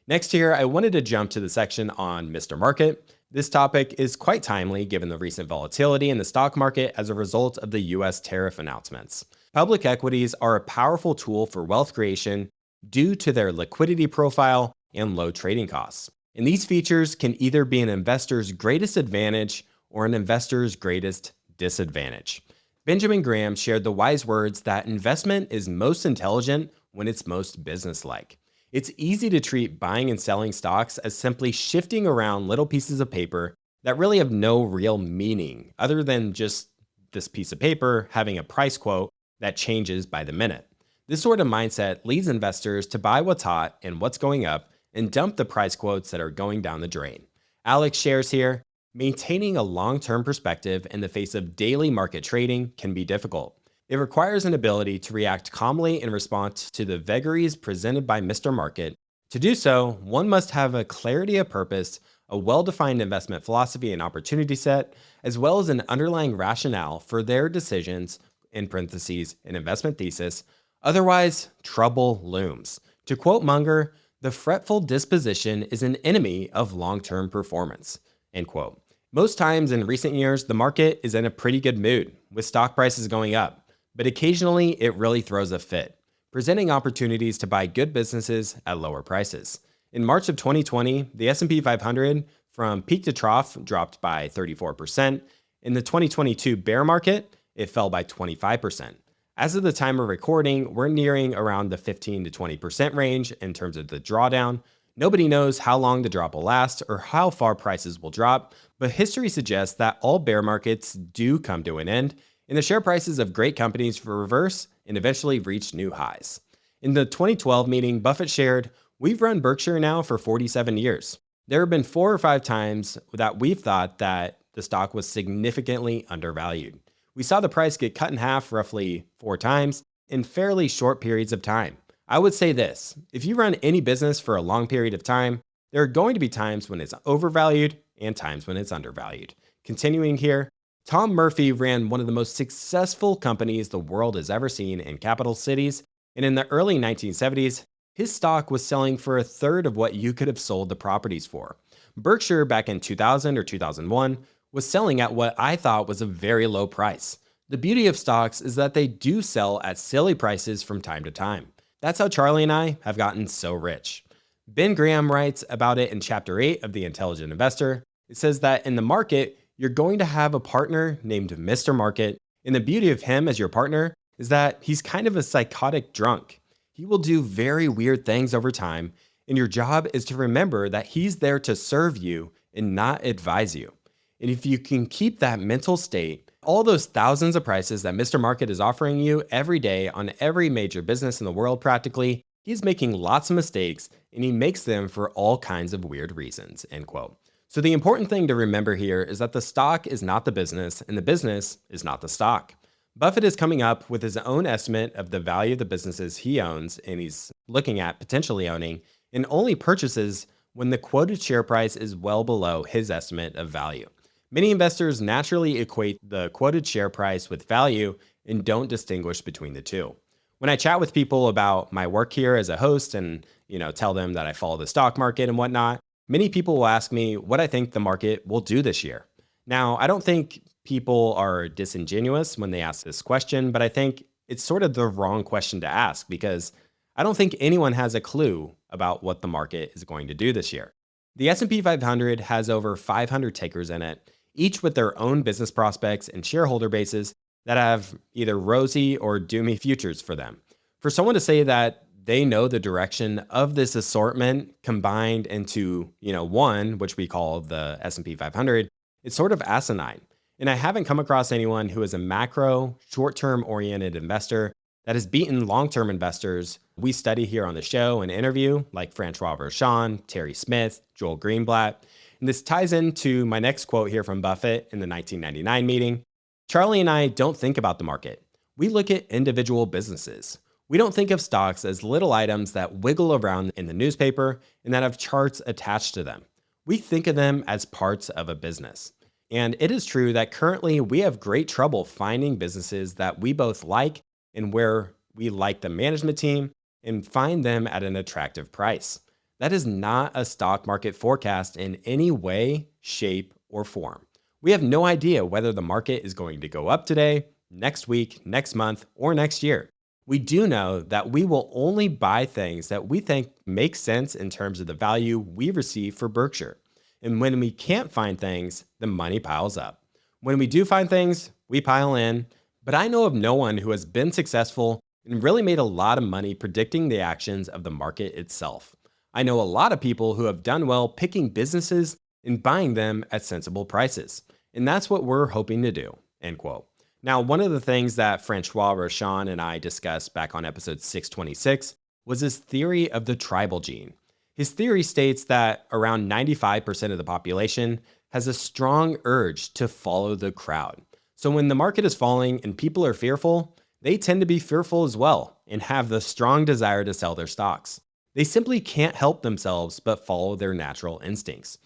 Next here, I wanted to jump to the section on Mr. Market. This topic is quite timely given the recent volatility in the stock market as a result of the US tariff announcements. Public equities are a powerful tool for wealth creation due to their liquidity profile and low trading costs. And these features can either be an investor's greatest advantage or an investor's greatest disadvantage. Benjamin Graham shared the wise words that investment is most intelligent when it's most businesslike. It's easy to treat buying and selling stocks as simply shifting around little pieces of paper that really have no real meaning other than just this piece of paper having a price quote that changes by the minute. This sort of mindset leads investors to buy what's hot and what's going up and dump the price quotes that are going down the drain. Alex shares here, "Maintaining a long-term perspective in the face of daily market trading can be difficult. It requires an ability to react calmly in response to the vagaries presented by Mr. Market. To do so, one must have a clarity of purpose, a well-defined investment philosophy and opportunity set, as well as an underlying rationale for their decisions in parentheses, an investment thesis, otherwise trouble looms. To quote Munger, the fretful disposition is an enemy of long-term performance, end quote. Most times in recent years, the market is in a pretty good mood, with stock prices going up, but occasionally it really throws a fit, presenting opportunities to buy good businesses at lower prices. In March of 2020, the S&P 500 from peak to trough dropped by 34%. In the 2022 bear market, it fell by 25%. As of the time of recording, we're nearing around the 15 to 20% range in terms of the drawdown. Nobody knows how long the drop will last or how far prices will drop, but history suggests that all bear markets do come to an end, and the share prices of great companies reverse and eventually reach new highs. In the 2012 meeting, Buffett shared, "We've run Berkshire now for 47 years. There have been 4 or 5 times that we've thought that the stock was significantly undervalued. We saw the price get cut in half roughly 4 times in fairly short periods of time. I would say this, if you run any business for a long period of time, there are going to be times when it's overvalued and times when it's undervalued." Continuing here, Tom Murphy ran one of the most successful companies the world has ever seen in capital cities, and in the early 1970s, his stock was selling for a third of what you could have sold the properties for. Berkshire back in 2000 or 2001 was selling at what I thought was a very low price. The beauty of stocks is that they do sell at silly prices from time to time. That's how Charlie and I have gotten so rich. Ben Graham writes about it in Chapter 8 of The Intelligent Investor. It says that in the market, you're going to have a partner named Mr. Market, and the beauty of him as your partner is that he's kind of a psychotic drunk. He will do very weird things over time, and your job is to remember that he's there to serve you and not advise you. And if you can keep that mental state, all those thousands of prices that Mr. Market is offering you every day on every major business in the world practically, he's making lots of mistakes and he makes them for all kinds of weird reasons, end quote. So the important thing to remember here is that the stock is not the business and the business is not the stock. Buffett is coming up with his own estimate of the value of the businesses he owns and he's looking at potentially owning, and only purchases when the quoted share price is well below his estimate of value. Many investors naturally equate the quoted share price with value and don't distinguish between the two. When I chat with people about my work here as a host and, tell them that I follow the stock market and whatnot, many people will ask me what I think the market will do this year. Now, I don't think people are disingenuous when they ask this question, but I think it's sort of the wrong question to ask because I don't think anyone has a clue about what the market is going to do this year. The S&P 500 has over 500 takers in it, each with their own business prospects and shareholder bases that have either rosy or doomy futures for them. For someone to say that they know the direction of this assortment combined into, one, which we call the S&P 500, it's sort of asinine. And I haven't come across anyone who is a macro, short-term oriented investor that has beaten long-term investors we study here on the show and interview, like Francois Rochon, Terry Smith, Joel Greenblatt. And this ties into my next quote here from Buffett in the 1999 meeting. "Charlie and I don't think about the market. We look at individual businesses. We don't think of stocks as little items that wiggle around in the newspaper and that have charts attached to them. We think of them as parts of a business." And it is true that currently we have great trouble finding businesses that we both like and where we like the management team and find them at an attractive price. That is not a stock market forecast in any way, shape, or form. We have no idea whether the market is going to go up today, next week, next month, or next year. We do know that we will only buy things that we think make sense in terms of the value we receive for Berkshire. And when we can't find things, the money piles up. When we do find things, we pile in. But I know of no one who has been successful and really made a lot of money predicting the actions of the market itself. I know a lot of people who have done well picking businesses and buying them at sensible prices. And that's what we're hoping to do, end quote. Now, one of the things that Francois Rochon and I discussed back on episode 626 was his theory of the tribal gene. His theory states that around 95% of the population has a strong urge to follow the crowd. So when the market is falling and people are fearful, they tend to be fearful as well and have the strong desire to sell their stocks. They simply can't help themselves but follow their natural instincts.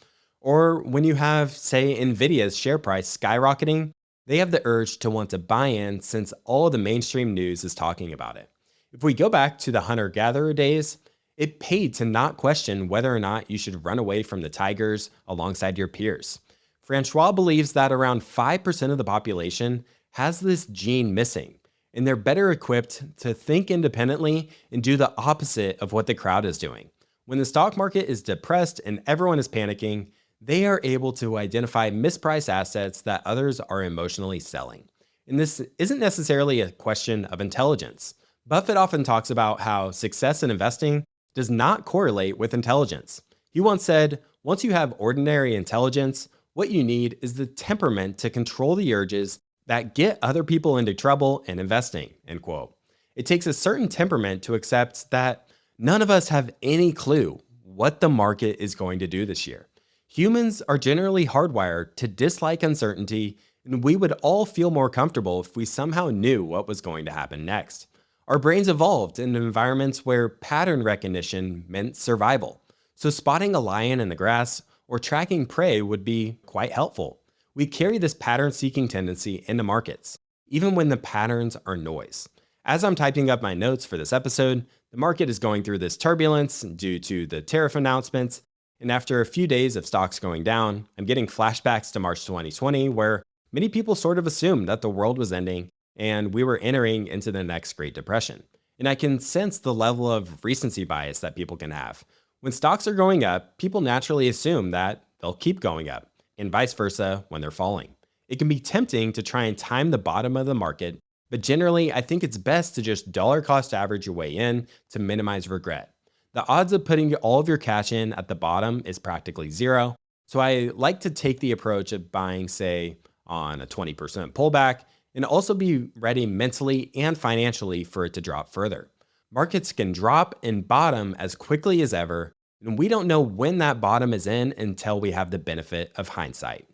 Or when you have, say, Nvidia's share price skyrocketing, they have the urge to want to buy in since all the mainstream news is talking about it. If we go back to the hunter-gatherer days, it paid to not question whether or not you should run away from the tigers alongside your peers. Francois believes that around 5% of the population has this gene missing, and they're better equipped to think independently and do the opposite of what the crowd is doing. When the stock market is depressed and everyone is panicking, they are able to identify mispriced assets that others are emotionally selling. And this isn't necessarily a question of intelligence. Buffett often talks about how success in investing does not correlate with intelligence. He once said, once you have ordinary intelligence, what you need is the temperament to control the urges that get other people into trouble in investing, end quote. It takes a certain temperament to accept that none of us have any clue what the market is going to do this year. Humans are generally hardwired to dislike uncertainty, and we would all feel more comfortable if we somehow knew what was going to happen next. Our brains evolved in environments where pattern recognition meant survival, so spotting a lion in the grass or tracking prey would be quite helpful. We carry this pattern-seeking tendency into markets, even when the patterns are noise. As I'm typing up my notes for this episode, the market is going through this turbulence due to the tariff announcements, and after a few days of stocks going down, I'm getting flashbacks to March 2020, where many people sort of assumed that the world was ending and we were entering into the next Great Depression. And I can sense the level of recency bias that people can have. When stocks are going up, people naturally assume that they'll keep going up, and vice versa when they're falling. It can be tempting to try and time the bottom of the market, but generally, I think it's best to just dollar cost average your way in to minimize regret. The odds of putting all of your cash in at the bottom is practically zero, so I like to take the approach of buying, say, on a 20% pullback, and also be ready mentally and financially for it to drop further. Markets can drop and bottom as quickly as ever, and we don't know when that bottom is in until we have the benefit of hindsight.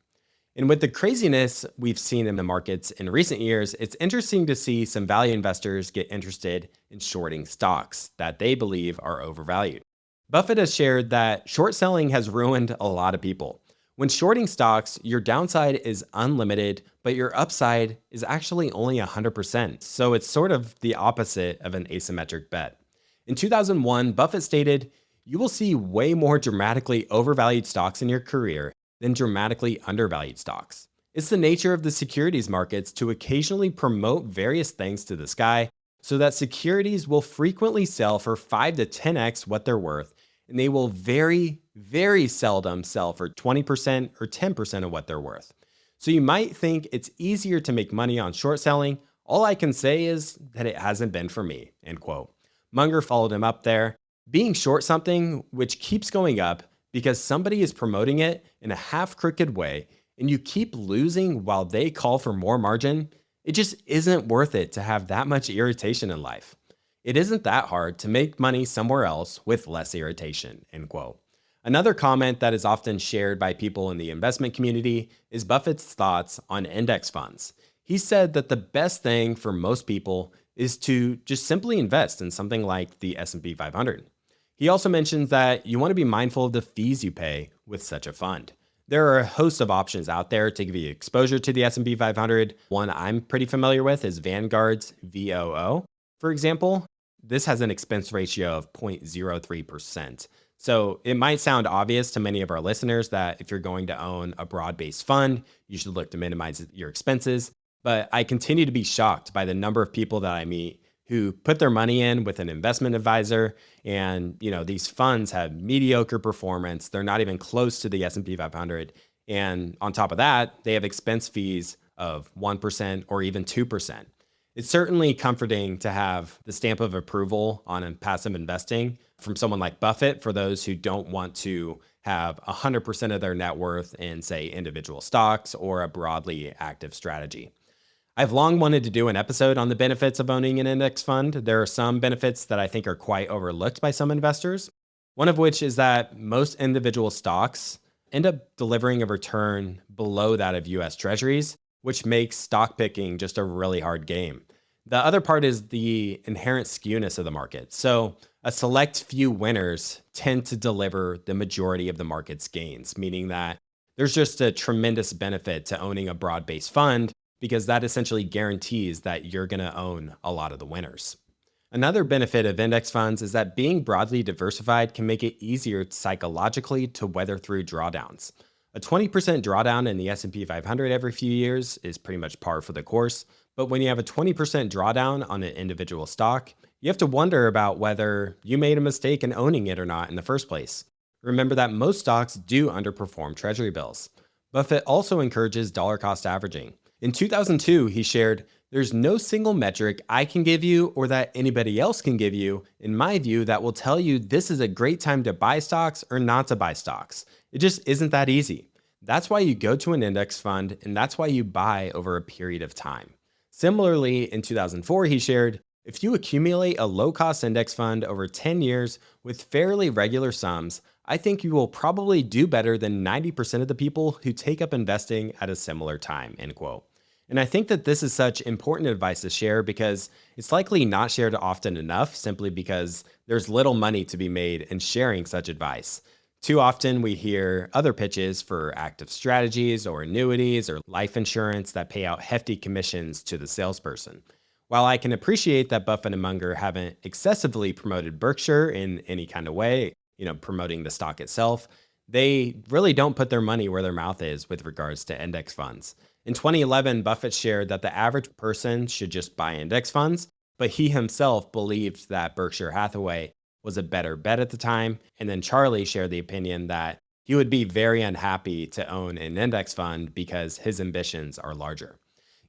And with the craziness we've seen in the markets in recent years, it's interesting to see some value investors get interested in shorting stocks that they believe are overvalued. Buffett has shared that short selling has ruined a lot of people. When shorting stocks, your downside is unlimited, but your upside is actually only 100%. So it's sort of the opposite of an asymmetric bet. In 2001, Buffett stated, "You will see way more dramatically overvalued stocks in your career than dramatically undervalued stocks. It's the nature of the securities markets to occasionally promote various things to the sky so that securities will frequently sell for 5 to 10x what they're worth, and they will very, very seldom sell for 20% or 10% of what they're worth. So you might think it's easier to make money on short selling. All I can say is that it hasn't been for me," end quote. Munger followed him up there. Being short something which keeps going up because somebody is promoting it in a half-crooked way and you keep losing while they call for more margin, it just isn't worth it to have that much irritation in life. It isn't that hard to make money somewhere else with less irritation, end quote. Another comment that is often shared by people in the investment community is Buffett's thoughts on index funds. He said that the best thing for most people is to just simply invest in something like the S&P 500. He also mentions that you want to be mindful of the fees you pay with such a fund. There are a host of options out there to give you exposure to the S&P 500. One I'm pretty familiar with is Vanguard's VOO. For example, this has an expense ratio of 0.03%. So it might sound obvious to many of our listeners that if you're going to own a broad-based fund, you should look to minimize your expenses. But I continue to be shocked by the number of people that I meet who put their money in with an investment advisor, and these funds have mediocre performance. They're not even close to the S&P 500. And on top of that, they have expense fees of 1% or even 2%. It's certainly comforting to have the stamp of approval on passive investing from someone like Buffett for those who don't want to have 100% of their net worth in, say, individual stocks or a broadly active strategy. I've long wanted to do an episode on the benefits of owning an index fund. There are some benefits that I think are quite overlooked by some investors. One of which is that most individual stocks end up delivering a return below that of US Treasuries, which makes stock picking just a really hard game. The other part is the inherent skewness of the market. So a select few winners tend to deliver the majority of the market's gains, meaning that there's just a tremendous benefit to owning a broad-based fund because that essentially guarantees that you're going to own a lot of the winners. Another benefit of index funds is that being broadly diversified can make it easier psychologically to weather through drawdowns. A 20% drawdown in the S&P 500 every few years is pretty much par for the course, but when you have a 20% drawdown on an individual stock, you have to wonder about whether you made a mistake in owning it or not in the first place. Remember that most stocks do underperform treasury bills. Buffett also encourages dollar cost averaging. In 2002, he shared, "There's no single metric I can give you or that anybody else can give you, in my view, that will tell you this is a great time to buy stocks or not to buy stocks. It just isn't that easy. That's why you go to an index fund, and that's why you buy over a period of time." Similarly, in 2004, he shared, "If you accumulate a low-cost index fund over 10 years with fairly regular sums, I think you will probably do better than 90% of the people who take up investing at a similar time," end quote. And I think that this is such important advice to share because it's likely not shared often enough simply because there's little money to be made in sharing such advice. Too often we hear other pitches for active strategies or annuities or life insurance that pay out hefty commissions to the salesperson. While I can appreciate that Buffett and Munger haven't excessively promoted Berkshire in any kind of way, promoting the stock itself, they really don't put their money where their mouth is with regards to index funds. In 2011, Buffett shared that the average person should just buy index funds, but he himself believed that Berkshire Hathaway was a better bet at the time. And then Charlie shared the opinion that he would be very unhappy to own an index fund because his ambitions are larger.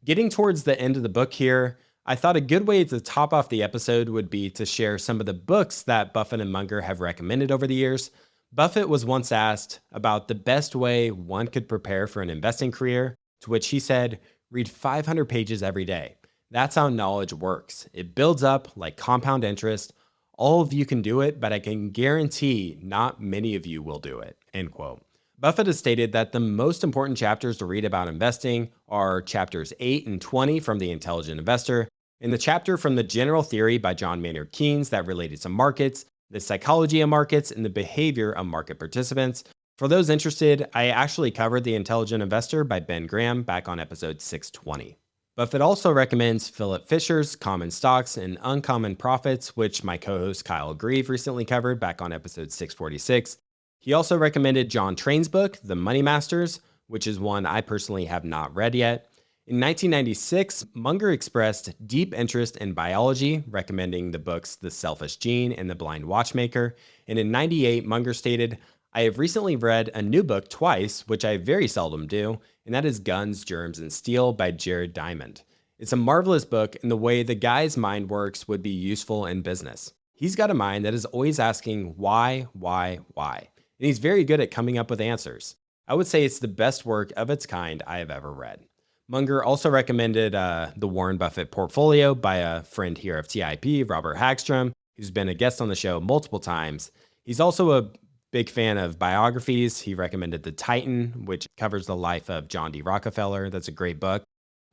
Getting towards the end of the book here, I thought a good way to top off the episode would be to share some of the books that Buffett and Munger have recommended over the years. Buffett was once asked about the best way one could prepare for an investing career, to which he said, "Read 500 pages every day. That's how knowledge works. It builds up like compound interest. All of you can do it, but I can guarantee not many of you will do it," end quote. Buffett has stated that the most important chapters to read about investing are chapters 8 and 20 from The Intelligent Investor, and the chapter from The General Theory by John Maynard Keynes that related to markets, the psychology of markets, and the behavior of market participants. For those interested, I actually covered The Intelligent Investor by Ben Graham back on episode 620. Buffett also recommends Philip Fisher's Common Stocks and Uncommon Profits, which my co-host Kyle Grieve recently covered back on episode 646. He also recommended John Train's book, The Money Masters, which is one I personally have not read yet. In 1996, Munger expressed deep interest in biology, recommending the books The Selfish Gene and The Blind Watchmaker. And in 98, Munger stated, "I have recently read a new book twice, which I very seldom do, and that is Guns, Germs, and Steel by Jared Diamond. It's a marvelous book, and the way the guy's mind works would be useful in business. He's got a mind that is always asking why, and he's very good at coming up with answers. I would say it's the best work of its kind I have ever read." Munger also recommended The Warren Buffett Portfolio by a friend here of TIP, Robert Hagstrom, who's been a guest on the show multiple times. He's also a big fan of biographies. He recommended The Titan, which covers the life of John D. Rockefeller. That's a great book.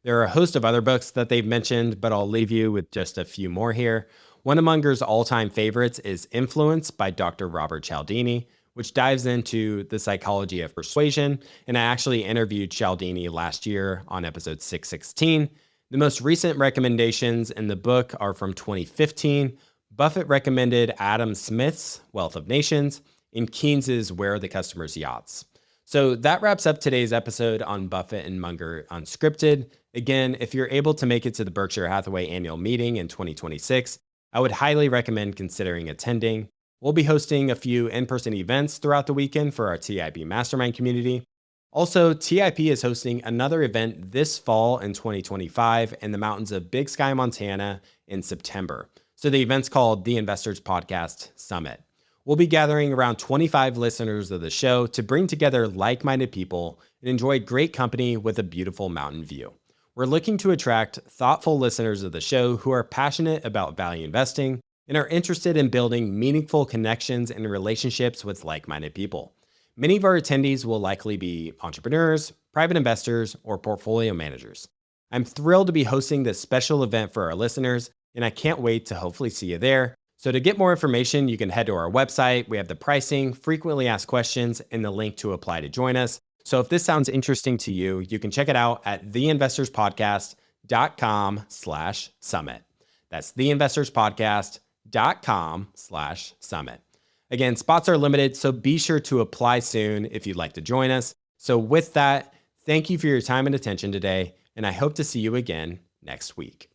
There are a host of other books that they've mentioned, but I'll leave you with just a few more here. One of Munger's all-time favorites is Influence by Dr. Robert Cialdini, which dives into the psychology of persuasion, and I actually interviewed Cialdini last year on episode 616. The most recent recommendations in the book are from 2015. Buffett recommended Adam Smith's Wealth of Nations and Keynes's Where Are the Customers' Yachts. So that wraps up today's episode on Buffett and Munger Unscripted. Again, if you're able to make it to the Berkshire Hathaway annual meeting in 2026, I would highly recommend considering attending. We'll be hosting a few in-person events throughout the weekend for our TIP Mastermind community. Also, TIP is hosting another event this fall in 2025 in the mountains of Big Sky, Montana in September. So the event's called The Investors Podcast Summit. We'll be gathering around 25 listeners of the show to bring together like-minded people and enjoy great company with a beautiful mountain view. We're looking to attract thoughtful listeners of the show who are passionate about value investing and are interested in building meaningful connections and relationships with like-minded people. Many of our attendees will likely be entrepreneurs, private investors, or portfolio managers. I'm thrilled to be hosting this special event for our listeners, and I can't wait to hopefully see you there. So to get more information, you can head to our website. We have the pricing, frequently asked questions, and the link to apply to join us. So if this sounds interesting to you, you can check it out at theinvestorspodcast.com/summit. That's theinvestorspodcast.com/summit. Again, spots are limited, so be sure to apply soon if you'd like to join us. So with that, thank you for your time and attention today, and I hope to see you again next week.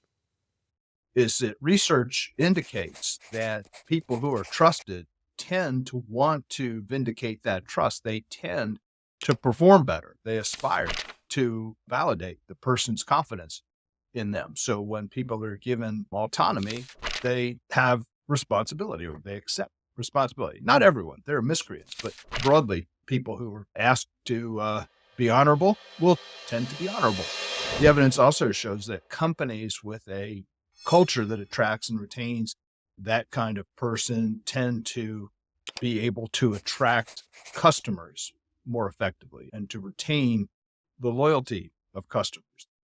Is that research indicates that people who are trusted tend to want to vindicate that trust. They tend to perform better. They aspire to validate the person's confidence in them. So when people are given autonomy, they have responsibility, or they accept responsibility. Not everyone, there are miscreants, but broadly, people who are asked to be honorable will tend to be honorable. The evidence also shows that companies with a culture that attracts and retains that kind of person tend to be able to attract customers more effectively and to retain the loyalty of customers.